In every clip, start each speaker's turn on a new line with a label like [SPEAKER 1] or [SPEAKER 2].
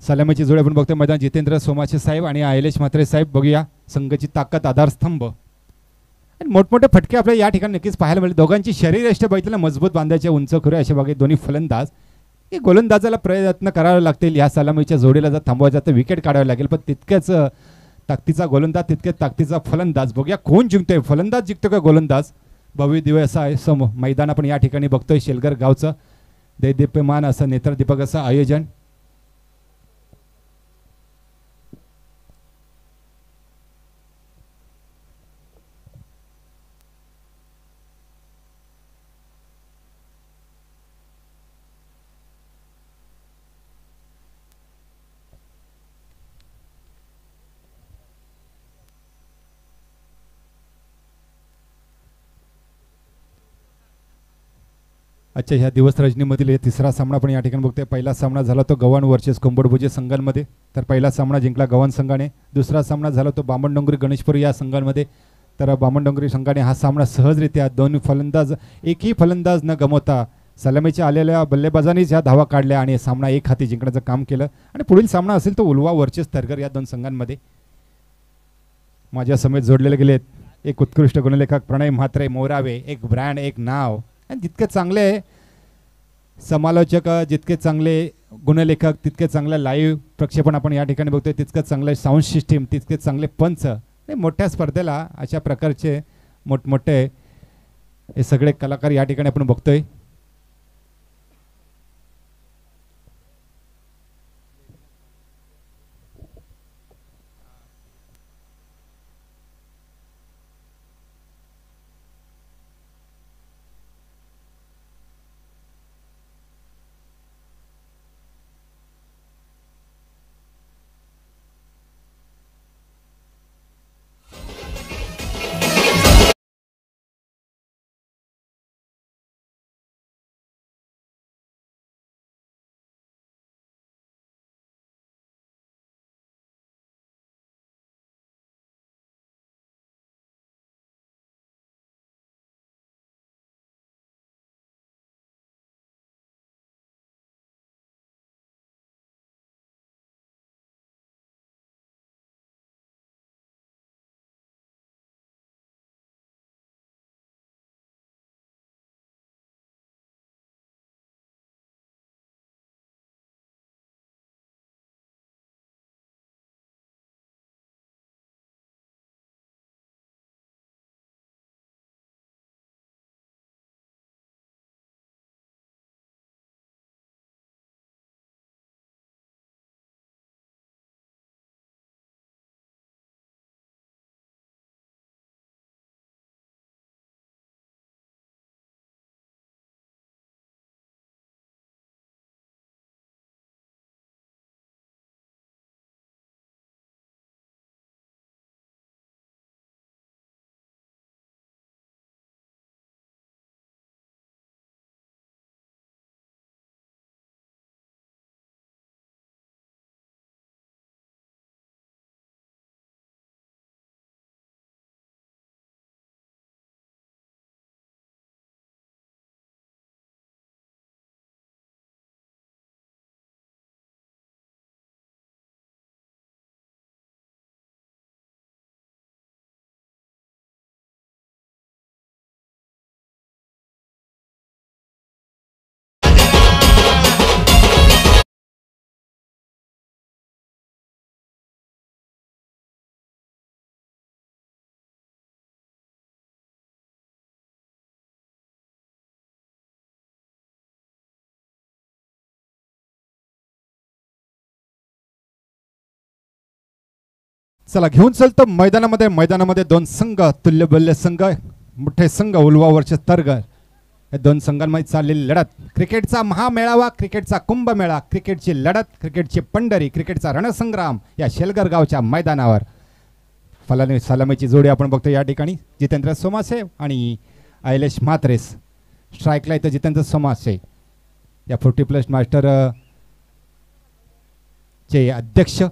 [SPEAKER 1] सलामीची जोडी आपण बघतोय मैदान जितेंद्र सोमाचे साहेब आणि आयलेश म्हात्रे साहेब. बघूया संघाची ताकद, आधारस्तंभ आणि मोठमोठे फटके आपल्याला या ठिकाणी नक्कीच पाहायला मिळेल. दोघांची शरीरयष्टी बघितलं मजबूत बांधायचे, उंच खुरे असे बघे दोन्ही फलंदाज. हे गोलंदाजाला प्रयत्न करावे लागतील या सलामीच्या जोडीला. जर थांबवायचं तर विकेट काढावे लागेल, पण तितक्याच ताकदीचा गोलंदाज, तितक्याच ताकदीचा फलंदाज. बघूया कोण जिंकतोय, फलंदाज जिंकतो का गोलंदाज. भव्य दिव्य असं आहे मैदान आपण या ठिकाणी बघतोय. शेलगर गावचं दैदिप्यमान असं नेत्रदीपक असं आयोजन. अच्छा, ह्या दिवस रजनीमधील हे तिसरा सामना पण या ठिकाणी बघतोय. पहिला सामना झाला तो गव्हाण वर्सेस कुंभडभुजे संघांमध्ये, तर पहिला सामना जिंकला गव्हाण संघाने. दुसरा सामना झाला तो बामणडोंगरी गणेशपुरी या संघांमध्ये, तर बामणडोंगरी संघाने हा सामना सहजरित्या दोन्ही फलंदाज एकही फलंदाज न गमवता सलामीच्या आलेल्या बल्लेबाजांनीच ह्या धावा काढल्या आणि सामना एक हाती जिंकण्याचं काम केलं. आणि पुढील सामना असेल तो उलवा वर्सेस तरगर या दोन संघांमध्ये. माझ्या समेत जोडलेले गेलेत एक उत्कृष्ट गुणलेखक प्रणय म्हात्रे मोरावे, एक ब्रँड, एक नाव. आणि जितके चांगले समालोचक, जितके चांगले गुणलेखक, तितके चांगलं लाईव्ह प्रक्षेपण आपण या ठिकाणी बघतोय, तितकंच चांगलं साऊंड सिस्टीम, तितके चांगले पंच. मोठ्या स्पर्धेला अशा प्रकारचे मोठमोठे हे सगळे कलाकार या ठिकाणी आपण बघतोय. चला घेऊन चलतो मैदानामध्ये दोन संघ, तुल्यबल्य संघ, मोठे संघ उलवावरचे तरगर. या दोन संघांमध्ये चाललेली लढत, क्रिकेटचा महामेळावा, क्रिकेटचा कुंभमेळा, क्रिकेटची लढत, क्रिकेटची पंढरी, क्रिकेटचा रणसंग्राम या शेलगर गावच्या मैदानावर. सलामीची जोडी आपण बघतो या ठिकाणी जितेंद्र सोमासे आणि आयलेश म्हात्रेस. स्ट्राईकला इथं जितेंद्र सोमासे या 40+ मास्टर चे अध्यक्ष.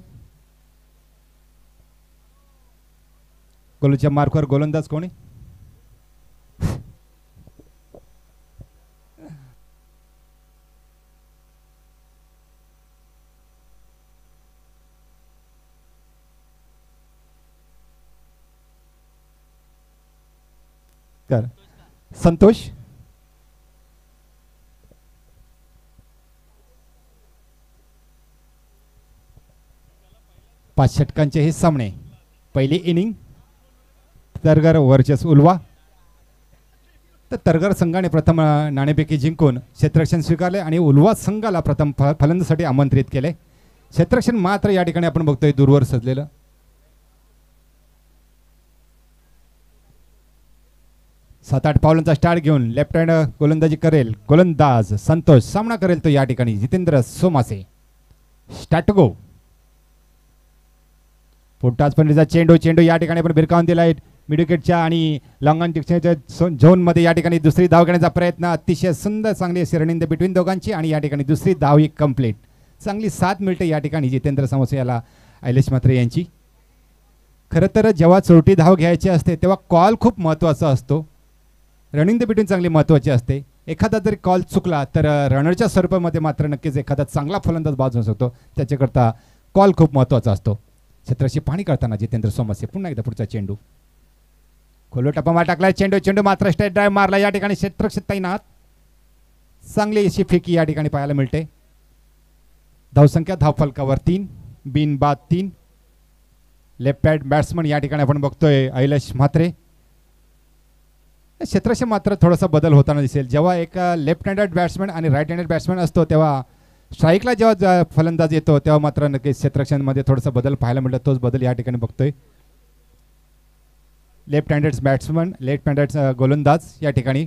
[SPEAKER 1] गोलूच्या मार्कवर गोलंदाज कोणी? नमस्कार संतोष. पाच षटकांचे हे सामने. पहिली इनिंग तरगर वर्चस्व उल्वा. तर तरगर संघाने प्रथम नाणेफेकी जिंकून क्षेत्ररक्षण स्वीकारले आणि उल्वा संघाला प्रथम फलंदाजीसाठी आमंत्रित केले. क्षेत्ररक्षण मात्र या ठिकाणी आपण बघतोय दूरवर सजलेलं. सात आठ पावलांचा स्टार्ट घेऊन लेफ्ट हँड गोलंदाजी करेल गोलंदाज संतोष. सामना करेल तो या ठिकाणी जितेंद्र सोमासे. स्टार्ट गो. पुढचाच पण चेंडू या ठिकाणी आपण भिरकावून दिलाय मिड विकेटच्या आणि लॉंग ऑन डिस्टन्सच्या झोन मध्ये. या ठिकाणी दुसरी धाव घेण्याचा प्रयत्न. अतिशय सुंदर चांगली अशी रनिंग बिटवीन दोघांची आणि या ठिकाणी दुसरी धाव ही कंप्लीट. चांगली 7 मिनिटे या ठिकाणी जितेंद्र सोमासे याला ऐलेश म्हात्रे यांची. खरं तर जेव्हा चोरटी धाव घ्यायची असते तेव्हा कॉल खूप महत्त्वाचा असतो. रनिंग द बिटवीन चांगली महत्त्वाची असते. एखादा जरी कॉल चुकला तर रनरच्या स्वरूपामध्ये मात्र नक्कीच एखादा चांगला फलंदाज बाद होऊ शकतो. त्याच्याकरता कॉल खूप महत्त्वाचा असतो. क्षेत्राशी पाणी करताना जितेंद्र सोमासे. पुन्हा एकदा पुढचा चेंडू खोलो टप्पा टाकलाय. चेंडू मात्र स्ट्रेट ड्राइव्ह मारला. या ठिकाणी क्षेत्ररक्षक तैनात. चांगली अशी फेकी या ठिकाणी पाहायला मिळते. धावसंख्या धावफलकावर 3 बिनबाद 3. लेफ्ट हँड बॅट्समन या ठिकाणी आपण बघतोय ऐलेश म्हात्रे. क्षेत्राशी मात्र थोडासा बदल होताना दिसेल. जेव्हा एक लेफ्ट हँडेड बॅट्समॅन आणि राईट हँडेड बॅट्समॅन असतो तेव्हा स्ट्राईकला जेव्हा फलंदाज येतो तेव्हा मात्र नक्कीच क्षेत्ररक्षणामध्ये थोडासा बदल पाहायला मिळतो. तोच बदल या ठिकाणी बघतोय. Left handed batsman left handed गोलंदाज या ठिकाणी.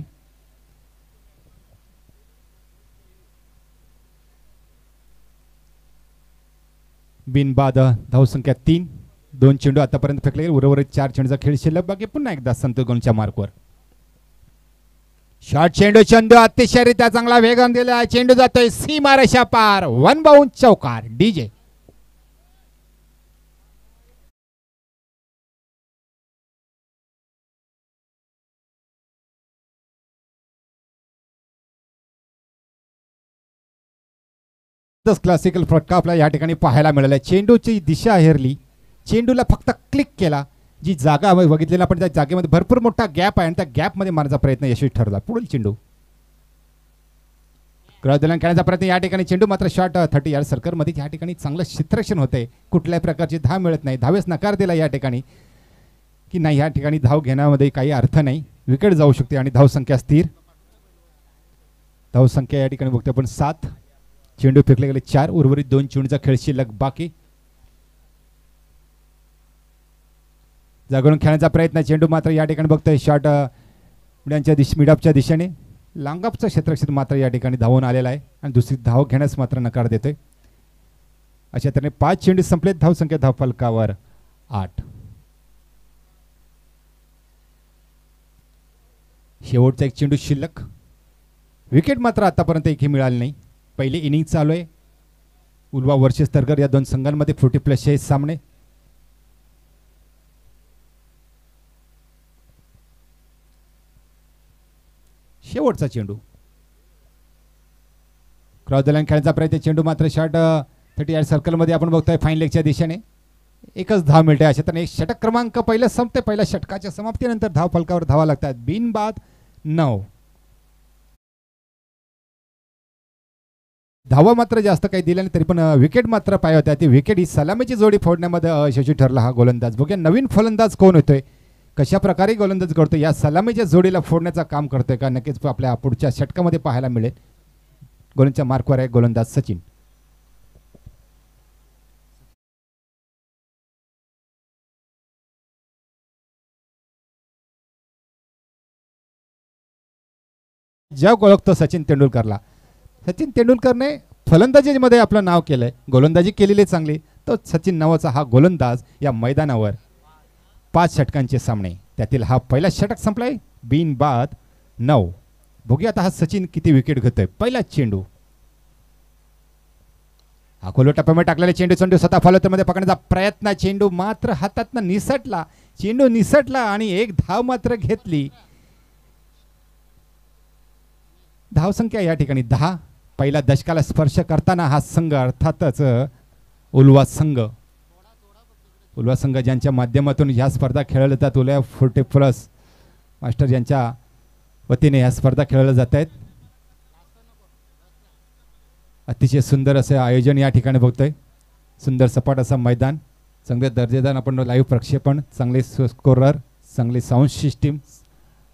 [SPEAKER 1] बिनबाद धावसंख्या 3. 2 चेंडू आतापर्यंत फेकले गेले. उर्वरित 4 चेंडूचा खेळ शिल्लक बाकी. पुन्हा एकदा संतोष गोलच्या मार्कवर. शॉर्ट चेंडू अतिशयरित्या चांगला वेगाने दिला. चेंडू जातोय सीमारेषा पार. 1 बाउंड चौकार. डीजे क्लासिकल फटका आपला या ठिकाणी पाहायला मिळाला. चेंडूची दिशा हेरली. चेंडूला फक्त क्लिक केला. जी जागा बघितलेला आपण त्या जागेमध्ये भरपूर मोठा गॅप आहे आणि त्या गॅपमध्ये मारण्याचा प्रयत्न यशस्वी ठरला. पुढील चेंडू क्रॉस दिला खेळण्याचा प्रयत्न. या ठिकाणी चेंडू मात्र शॉर्ट 30 यार्ड सर्कलमध्ये. या ठिकाणी चांगलं क्षेत्ररक्षण होते. कुठल्याही प्रकारची धाव मिळत नाही. धावेस नकार दिला या ठिकाणी की नाही या ठिकाणी धाव घेण्यामध्ये काही अर्थ नाही. विकेट जाऊ शकते आणि धावसंख्या स्थिर. धावसंख्या या ठिकाणी बघतो आपण 7. चेंडू फेकले गेले 4. उर्वरित 2 चेंडूचा खेळ शिल्लक बाकी. जागरून खेळण्याचा प्रयत्न. चेंडू मात्र या ठिकाणी बघतोय शॉर्ट मिडअपच्या दिशेने. लांगअपचं क्षेत्ररक्षण मात्र या ठिकाणी धावून आलेला आहे आणि दुसरी धाव घेण्यास मात्र नकार देतोय. अशा तऱ्हेने 5 चेंडू संपलेत. धावसंख्या धावफलकावर 8. शेवटचा एक चेंडू शिल्लक. विकेट मात्र आतापर्यंत एकही मिळाली नाही. पहिली इनिंग चालू आहे. उल्वा वर्सेस तरगर या दोन संघांमध्ये 40+ हे सामने. शेवटचा चेंडू क्रॉस द लाईन खेळण्याचा प्रयत्न. चेंडू मात्र शॉर्ट 30 यार्ड सर्कलमध्ये आपण बघतोय फाईन लेगच्या दिशेने. एकच धाव मिळते. अशा तऱ्हेने षटक क्रमांक पहिलं संपते. पहिल्या षटकाच्या समाप्तीनंतर धाव फलकावर धावा लागतात. बिनबाद 9. धावा मात्र जास्त काही दिल्या नाही तरी पण विकेट मात्र पाय होत्या. ती विकेट ही सलामीची जोडी फोडण्यामध्ये यशस्वी ठरला हा गोलंदाज. बघूया नवीन फलंदाज कोण होतोय. कशा प्रकारे गोलंदाज करतो. या सलामीच्या जोडीला फोडण्याचं काम करतोय का नक्कीच आपल्या पुढच्या षटकामध्ये पाहायला मिळेल. गोलंदाजच्या मार्कवर आहे गोलंदाज सचिन. जेव्हा ओळखतो सचिन तेंडुलकरला. सचिन तेंडुलकरने फलंदाजीमध्ये आपलं नाव केलंय. गोलंदाजी केलेली चांगली. तो सचिन नावाचा हा गोलंदाज या मैदानावर 5 षटकांचे सामने. त्यातील हा पहिला षटक संपलाय. बिनबाद 9. बघूया आता हा सचिन किती विकेट घेतोय. पहिला चेंडू हा खोलो टप्प्यामध्ये टाकलेला चेंडू स्वतः फॉलोमध्ये पकडण्याचा प्रयत्न. चेंडू मात्र हातातनं निसटला. चेंडू निसटला आणि एक धाव मात्र घेतली. धावसंख्या या ठिकाणी 10. पहिल्या दशकाला स्पर्श करताना हा संघ अर्थातच उल्वा संघ. उल्वा संघ ज्यांच्या माध्यमातून ह्या स्पर्धा खेळल्या जातात. उल्वा 40+. मास्टर यांच्या वतीने या स्पर्धा खेळल्या जात आहेत. अतिशय सुंदर असे आयोजन या ठिकाणी बघतोय. सुंदर सपाट असं मैदान, चांगले दर्जेदार आपण लाईव्ह प्रक्षेपण, चांगले स्कोरर, चांगली साऊंड सिस्टीम.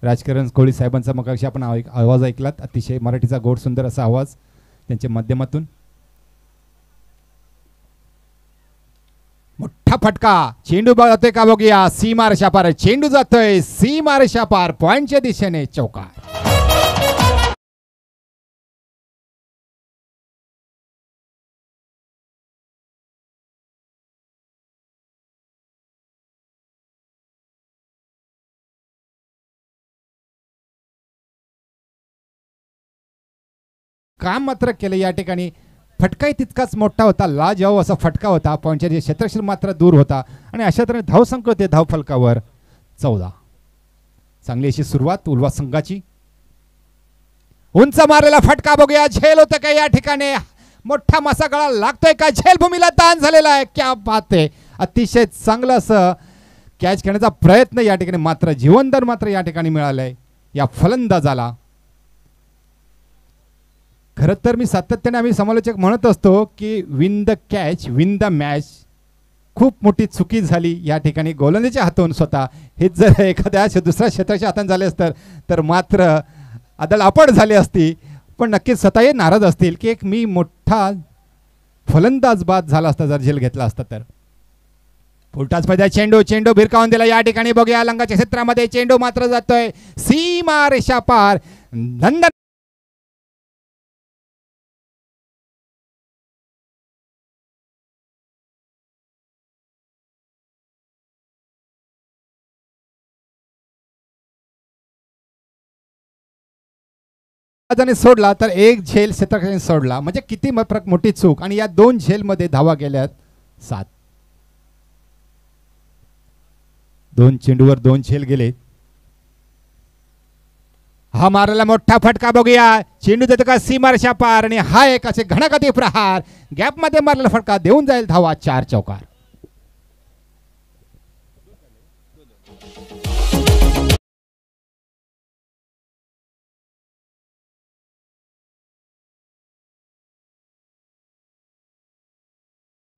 [SPEAKER 1] राजकिरण कोळी साहेबांचा मगाशी आपण आवाज ऐकलात. अतिशय मराठीचा गोड सुंदर असा आवाज त्यांच्या माध्यमातून. मोठा फटका, चेंडू जातोय का बघूया. सीमा रेषा पार चेंडू जातोय, सीमा रेषा पार पॉइंटच्या दिशेने चौकार. काम मात्र केलं या ठिकाणी. फटकाही तितकाच मोठा होता, लाजवाब असा फटका होता. पॉईंटच्या क्षेत्रक्षण मात्र दूर होता आणि अशा तऱ्हेने धावसंख्या होते धाव फलकावर 14. चांगली अशी सुरुवात उल्हास संघाची. उंच मारलेला फटका बघूया, झेल होतं का या ठिकाणी. मोठा मासा गळा लागतोय का, झेल भूमीला ताण झालेला आहे. क्या बात आहे. अतिशय चांगलं असं कॅच घेण्याचा प्रयत्न या ठिकाणी मात्र जीवनदान मात्र या ठिकाणी मिळालंय या फलंदाजाला. खरं तर मी सातत्याने आम्ही समालोचक म्हणत असतो की win the catch win the match. खूप मोठी चुकी झाली या ठिकाणी गोलंदाजीच्या हातून. स्वतः हेच जर एखाद्या दुसऱ्या क्षेत्राच्या हाताने झाले असतं तर मात्र आदळ आपण झाली असती. पण नक्कीच स्वतःही नाराज असतील की एक मी मोठा फलंदाज बाद झाला असता जर झेल घेतला असता तर. फुलटाच पैदा चेंडू, चेंडू भिरकावून दिला या ठिकाणी बघूया. लंगाच्या क्षेत्रामध्ये चेंडू मात्र जातोय सीमा रेषा पार. नंदन सोडला तर एक झेल क्षेत्रक्षण सोडला, म्हणजे किती मोठी चूक. आणि या 2 झेल मध्ये धावा गेल्यात 7. 2 चेंडूवर 2 झेल गेले. हा मारलेला मोठा फटका बघूया, चेंडू देतो का सीमारेषा पार. आणि हा एक असे घणाघाती प्रहार, गॅप मध्ये मारलेला फटका देऊन जाईल धावा. 4 चौकार.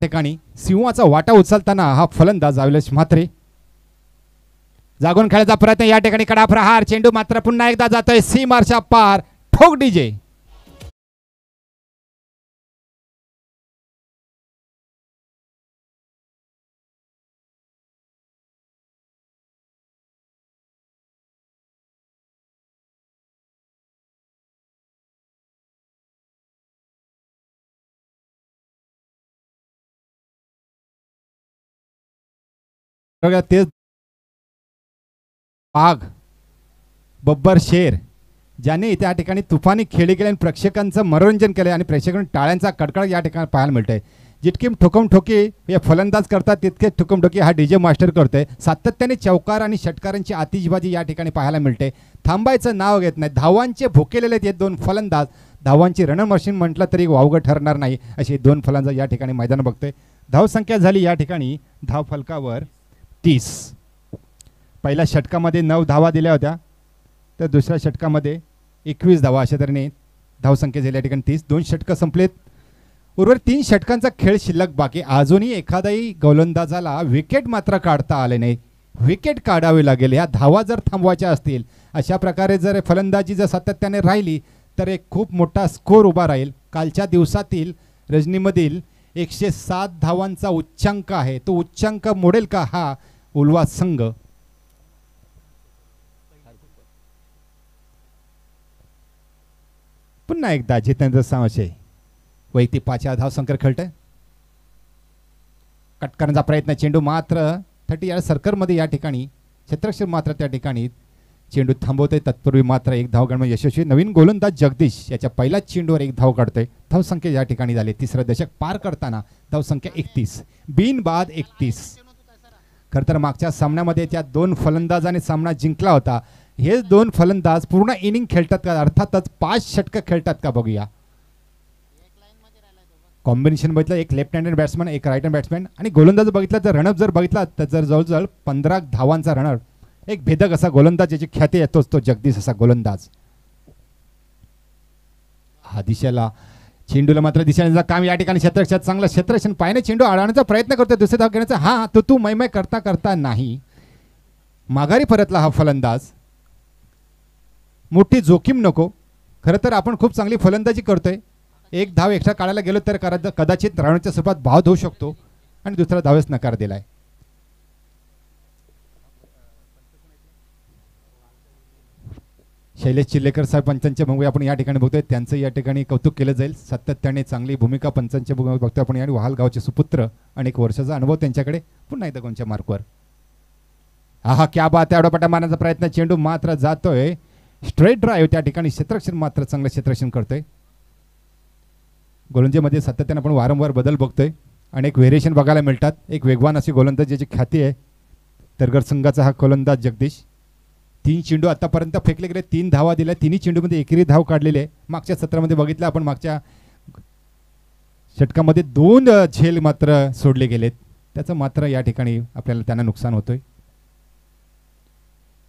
[SPEAKER 1] ठिकाणी सिंहाचा वाटा उचलताना हा फलंदाज अभिलाष म्हात्रे जागून खेळायचा प्रयत्न या ठिकाणी. कडा प्रहार, चेंडू मात्र पुन्हा एकदा जातोय सीमारेषा पार. ठोक डीजे. तेच वाघ, बब्बर शेर ज्याने त्या ठिकाणी तुफानी खेळी केले आणि प्रेक्षकांचं मनोरंजन केलं आणि प्रेक्षकांना टाळ्यांचा कडकड या ठिकाणी पाहायला मिळतंय. जितकी ठोकमठोकी हे फलंदाज करतात तितके ठोकमठोकी हा डीजे मास्टर करतोय. सातत्याने चौकार आणि षटकारांची आतिषबाजी या ठिकाणी पाहायला मिळते. थांबायचं नाव घेत नाही. धावांचे भुकेलेले आहेत 2 फलंदाज. धावांची रणमशीन म्हटलं तरी वावगं ठरणार नाही असे 2 फलंदाज या ठिकाणी मैदान बघतोय. धावसंख्या झाली या ठिकाणी धाव फलकावर 30. पहिल्या षटकामध्ये 9 धावा दिल्या होत्या तर दुसऱ्या षटकामध्ये 21 धावा. अशा तऱ्हेने धावसंख्या झाली या ठिकाणी 30. 2 षटकं संपलेत. उर्वरित 3 षटकांचा खेळ शिल्लक बाकी. अजूनही एखादाही गोलंदाजाला विकेट मात्र काढता आले नाही. विकेट काढावी लागेल. या धावा जर थांबवायच्या असतील अशा प्रकारे जर फलंदाजी जर सातत्याने राहिली तर एक खूप मोठा स्कोर उभा राहील. कालच्या दिवसातील रजनीमधील 107 धावांचा उच्चांक आहे. तो उच्चांक मोडेल का हा उल्हास संघ? पुन्हा एकदा जितेंद्र सावशे वैती 5 धावसंख्या खेळतोय. कट करण्याचा प्रयत्न, चेंडू मात्र 30 यार्ड सर्कलमध्ये या ठिकाणी क्षेत्रक्षण मात्र त्या ठिकाणी चेंडू थांबवतोय. तत्पूर्वी मात्र 1 धाव काढणं यशस्वी. नवीन गोलंदाज जगदीश याच्या पहिल्याच चेंडूवर 1 धाव काढतोय. धावसंख्या या ठिकाणी झाली 3रं दशक पार करताना धावसंख्या 31. बिनबाद 31. खरं तर मागच्या सामन्यामध्ये त्या 2 फलंदाजाने सामना जिंकला होता. हे 2 फलंदाज पूर्ण इनिंग खेळतात का? अर्थातच 5 षटकं खेळतात का बघूया. कॉम्बिनेशन बघितलं, एक लेफ्ट हँडेड बॅट्समॅन, एक राईट हँड बॅट्समॅन. आणि गोलंदाज बघितला तर रनअप जर बघितला तर जर जवळजवळ 15 धावांचा रनअप एक भेदक असा गोलंदाज ज्याची ख्याती येतोच तो जगदीश असा गोलंदाज. हा दिशेला चेंडूला मात्र दिशेने काम या ठिकाणी क्षेत्ररक्षक चांगला क्षेत्ररक्षण पायाने चेंडू अडवण्याचा प्रयत्न करतोय दुसरे धाव घेण्याचा. हा तो तू मैमै करता करता नाही माघारी परतला हा फलंदाज. मोठी जोखीम नको. खरं तर आपण खूप चांगली फलंदाजी करतोय. एक धाव एक्स्ट्रा काढायला गेलो तर कदाचित रावणाच्या स्वरूपात बाद होऊ शकतो आणि दुसरा धावेस नकार दिलाय. शैलेश चिल्लेकर साहेब पंचांच्या भूमिका आपण या ठिकाणी बघतोय. त्यांचं या ठिकाणी कौतुक केलं जाईल. सातत्याने चांगली भूमिका पंचांच्या भूमिका बघतोय आपण. आणि वहालगावचे सुपुत्र अनेक वर्षाचा अनुभव त्यांच्याकडे. पुन्हा एकदा कोणच्या मार्कवर हा क्या बात आहे. एवढा पटा मारण्याचा प्रयत्न चेंडू मात्र जातोय स्ट्रेट ड्राईव्ह. त्या ठिकाणी क्षेत्ररक्षण मात्र चांगलं क्षेत्ररक्षण करतोय. गोलंदाजीमध्ये सातत्याने आपण वारंवार बदल बघतोय. अनेक व्हेरिएशन बघायला मिळतात. एक वेगवान अशी गोलंदाज ज्याची ख्याती आहे तरगड संघाचा हा गोलंदाज जगदीश. 3 चेंडू आतापर्यंत फेकले गेले. 3 धावा दिल्या. 3ही चेंडूमध्ये एकेरी धाव काढलेली आहे. मागच्या सत्रामध्ये बघितलं आपण. मागच्या षटकामध्ये 2 झेल मात्र सोडले गेलेत. त्याचं मात्र या ठिकाणी आपल्याला त्यांना नुकसान होतोय.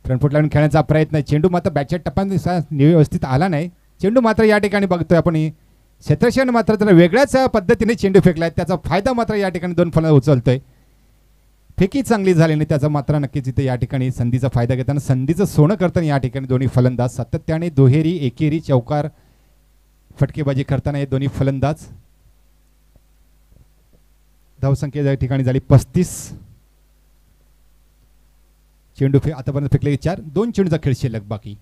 [SPEAKER 1] फ्रंटफूट लावून खेळण्याचा प्रयत्न. चेंडू मात्र बॅटच्या टप्प्यात व्यवस्थित आला नाही. चेंडू मात्र या ठिकाणी बघतोय आपण. क्षेत्ररक्षण मात्र त्याला वेगळ्याच पद्धतीने चेंडू फेकलाय. त्याचा फायदा मात्र या ठिकाणी 2 फलंदाज उचलतोय. फेकी चांगली झाली नाही. त्याचा मात्र नक्कीच इथे या ठिकाणी संधीचा फायदा घेताना संधीचं सोनं करताना या ठिकाणी दोन्ही फलंदाज सातत्याने दुहेरी एकेरी चौकार फटकेबाजी करताना हे दोन्ही फलंदाज. धावसंख्या या ठिकाणी झाली 35. चेंडू आतापर्यंत फेकले 4. 2 चेंडूचा खेळ शिल्लक बाकी.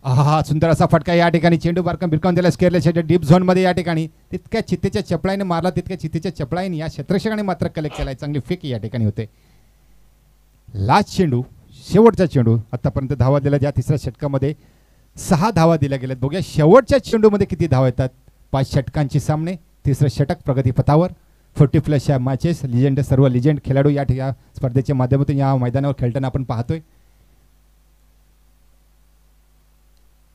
[SPEAKER 1] हा सुंदर असा फटका या ठिकाणी. चेंडू बारकन बिरकावून दिला स्केअरच्या डीप झोन मध्ये या ठिकाणी. तितक्या चित्तेच्या चपळाईने मारला. तितक्या चित्तेच्या चपळाईने या क्षेत्ररक्षकाने मात्र कलेक्ट केलाय. चांगली फेक या ठिकाणी होते. लास्ट चेंडू शेवटचा चेंडू. आतापर्यंत धावा दिल्या ज्या तिसऱ्या षटकामध्ये 6 धावा दिल्या गेल्यात. बघूया शेवटच्या चेंडूमध्ये किती धावा येतात. 5 षटकांची सामने. तिसरं षटक प्रगतीपथावर. 40+ या मॅचेस. लिजेंड सर्व लिजेंड खेळाडू या स्पर्धेच्या माध्यमातून या मैदानावर खेळताना आपण पाहतोय.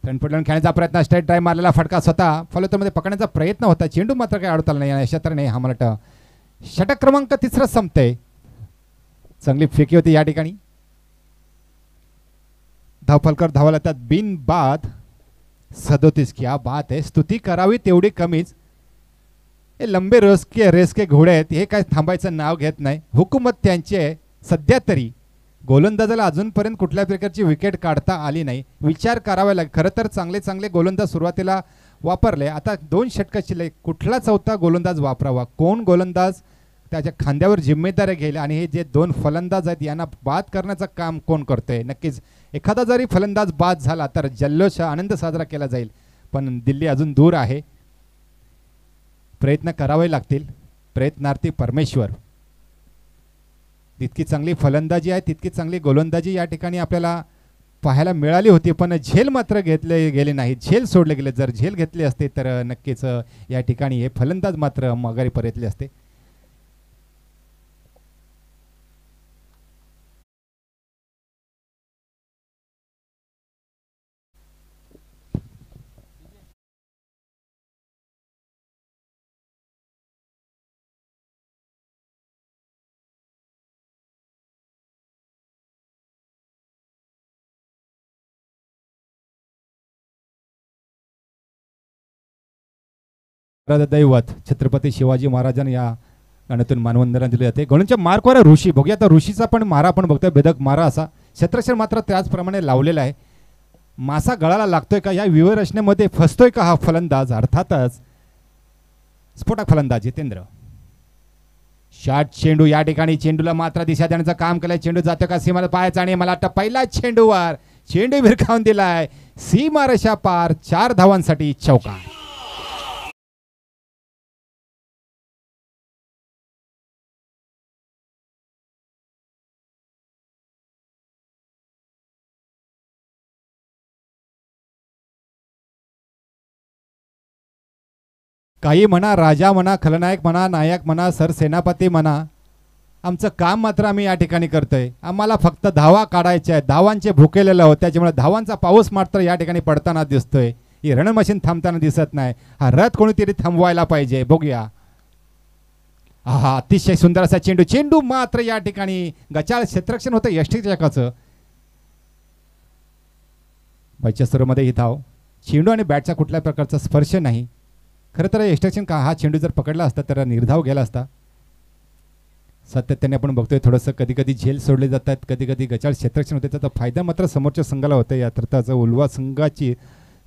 [SPEAKER 1] फ्रंटफूट खेळण्याचा प्रयत्न. स्ट्रेट ड्राईव्ह मारलेला फटका स्वतः फॉलोमध्ये पकडण्याचा प्रयत्न होता. चेंडू मात्र काही अडवता नाही. अशा तऱ्हेने हा मला षटक क्रमांक 3 संपतंय. चांगली फेकी होती या ठिकाणी. धावफलकर धावाला येतात बिन बाद 37. क्या बात आहे. स्तुती करावी तेवढी कमीच. हे लंबे रेसके घोडे आहेत. हे काय थांबायचं नाव घेत नाही. हुकूमत त्यांची आहे. सध्या तरी गोलंदाजाला अजूनपर्यंत कुठल्या प्रकारची विकेट काढता आली नाही. विचार करावा लागेल. खरं तर चांगले चांगले गोलंदाज सुरुवातीला वापरले. आता 2 षटकं शिल्लक. कुठला चौथा गोलंदाज वापरावा. कोण गोलंदाज त्याच्या खांद्यावर जिम्मेदारी घेईल. आणि हे जे 2 फलंदाज आहेत यांना बाद करण्याचं काम कोण करतंय. नक्कीच एखादा जरी फलंदाज बाद झाला तर जल्लोष आनंद साजरा केला जाईल. पण दिल्ली अजून दूर आहे. प्रयत्न करावे लागतील. प्रयत्नार्थी परमेश्वर. तितकी चांगली फलंदाजी आहे तितकी चांगली गोलंदाजी या ठिकाणी आपल्याला पाहायला मिळाली होती. पण झेल मात्र घेतले गेले नाही. झेल सोडले गेले. जर झेल घेतले असते तर नक्कीच या ठिकाणी हे फलंदाज मात्र माघारी परतले असते. दैवत छत्रपती शिवाजी महाराजांना या गाण्यातून मानवंदना दिली जाते. गोलंदाजच्या मार्कवर ऋषी. बघूया आता ऋषीचा पण मारा आपण बघतोय. भेदक मारा असा. क्षेत्ररक्षण मात्र त्याचप्रमाणे लावलेला आहे. मासा गळाला लागतोय का या व्यूहरचनेमध्ये फसतोय का हा फलंदाज. अर्थातच स्फोटक फलंदाज जितेंद्र. शॉट चेंडू या ठिकाणी. चेंडूला मात्र दिशा देण्याचं काम केलंय. चेंडू जातो का सीमाला पाहायचा. आणि मला वाटतं पहिला चेंडूवर चेंडू भिरकावून दिलाय. सीमारेषा पार. 4 धावांसाठी चौकार. काही म्हणा राजा म्हणा खलनायक म्हणा नायक म्हणा सरसेनापती म्हणा. आमचं काम मात्र आम्ही या ठिकाणी करतोय. आम्हाला फक्त धावा काढायच्या आहेत. धावांचे भुकेलेलं आहोत. त्याच्यामुळे धावांचा पाऊस मात्र या ठिकाणी पडताना दिसतोय. ही रणमशीन थांबताना दिसत नाही. हा रथ कोणीतरी थांबवायला पाहिजे. बघूया हा अतिशय सुंदर असा चेंडू, चेंडू मात्र या ठिकाणी गचाळ क्षेत्ररक्षण होतं यष्टी चकाचं. बायच्या सर्वमध्ये ही धाव, चेंडू आणि बॅटचा कुठल्याही प्रकारचा स्पर्श नाही. खरं तर यष्टरक्षण का हा चेंडू जर पकडला असता तर निर्धाव गेला असता. सातत्याने आपण बघतोय थोडंसं कधी कधी झेल सोडले जातात, कधी कधी गचाळ क्षेत्ररक्षण होते. त्याचा फायदा मात्र समोरच्या संघाला होतं. या तर्ताचं उल्वा संघाची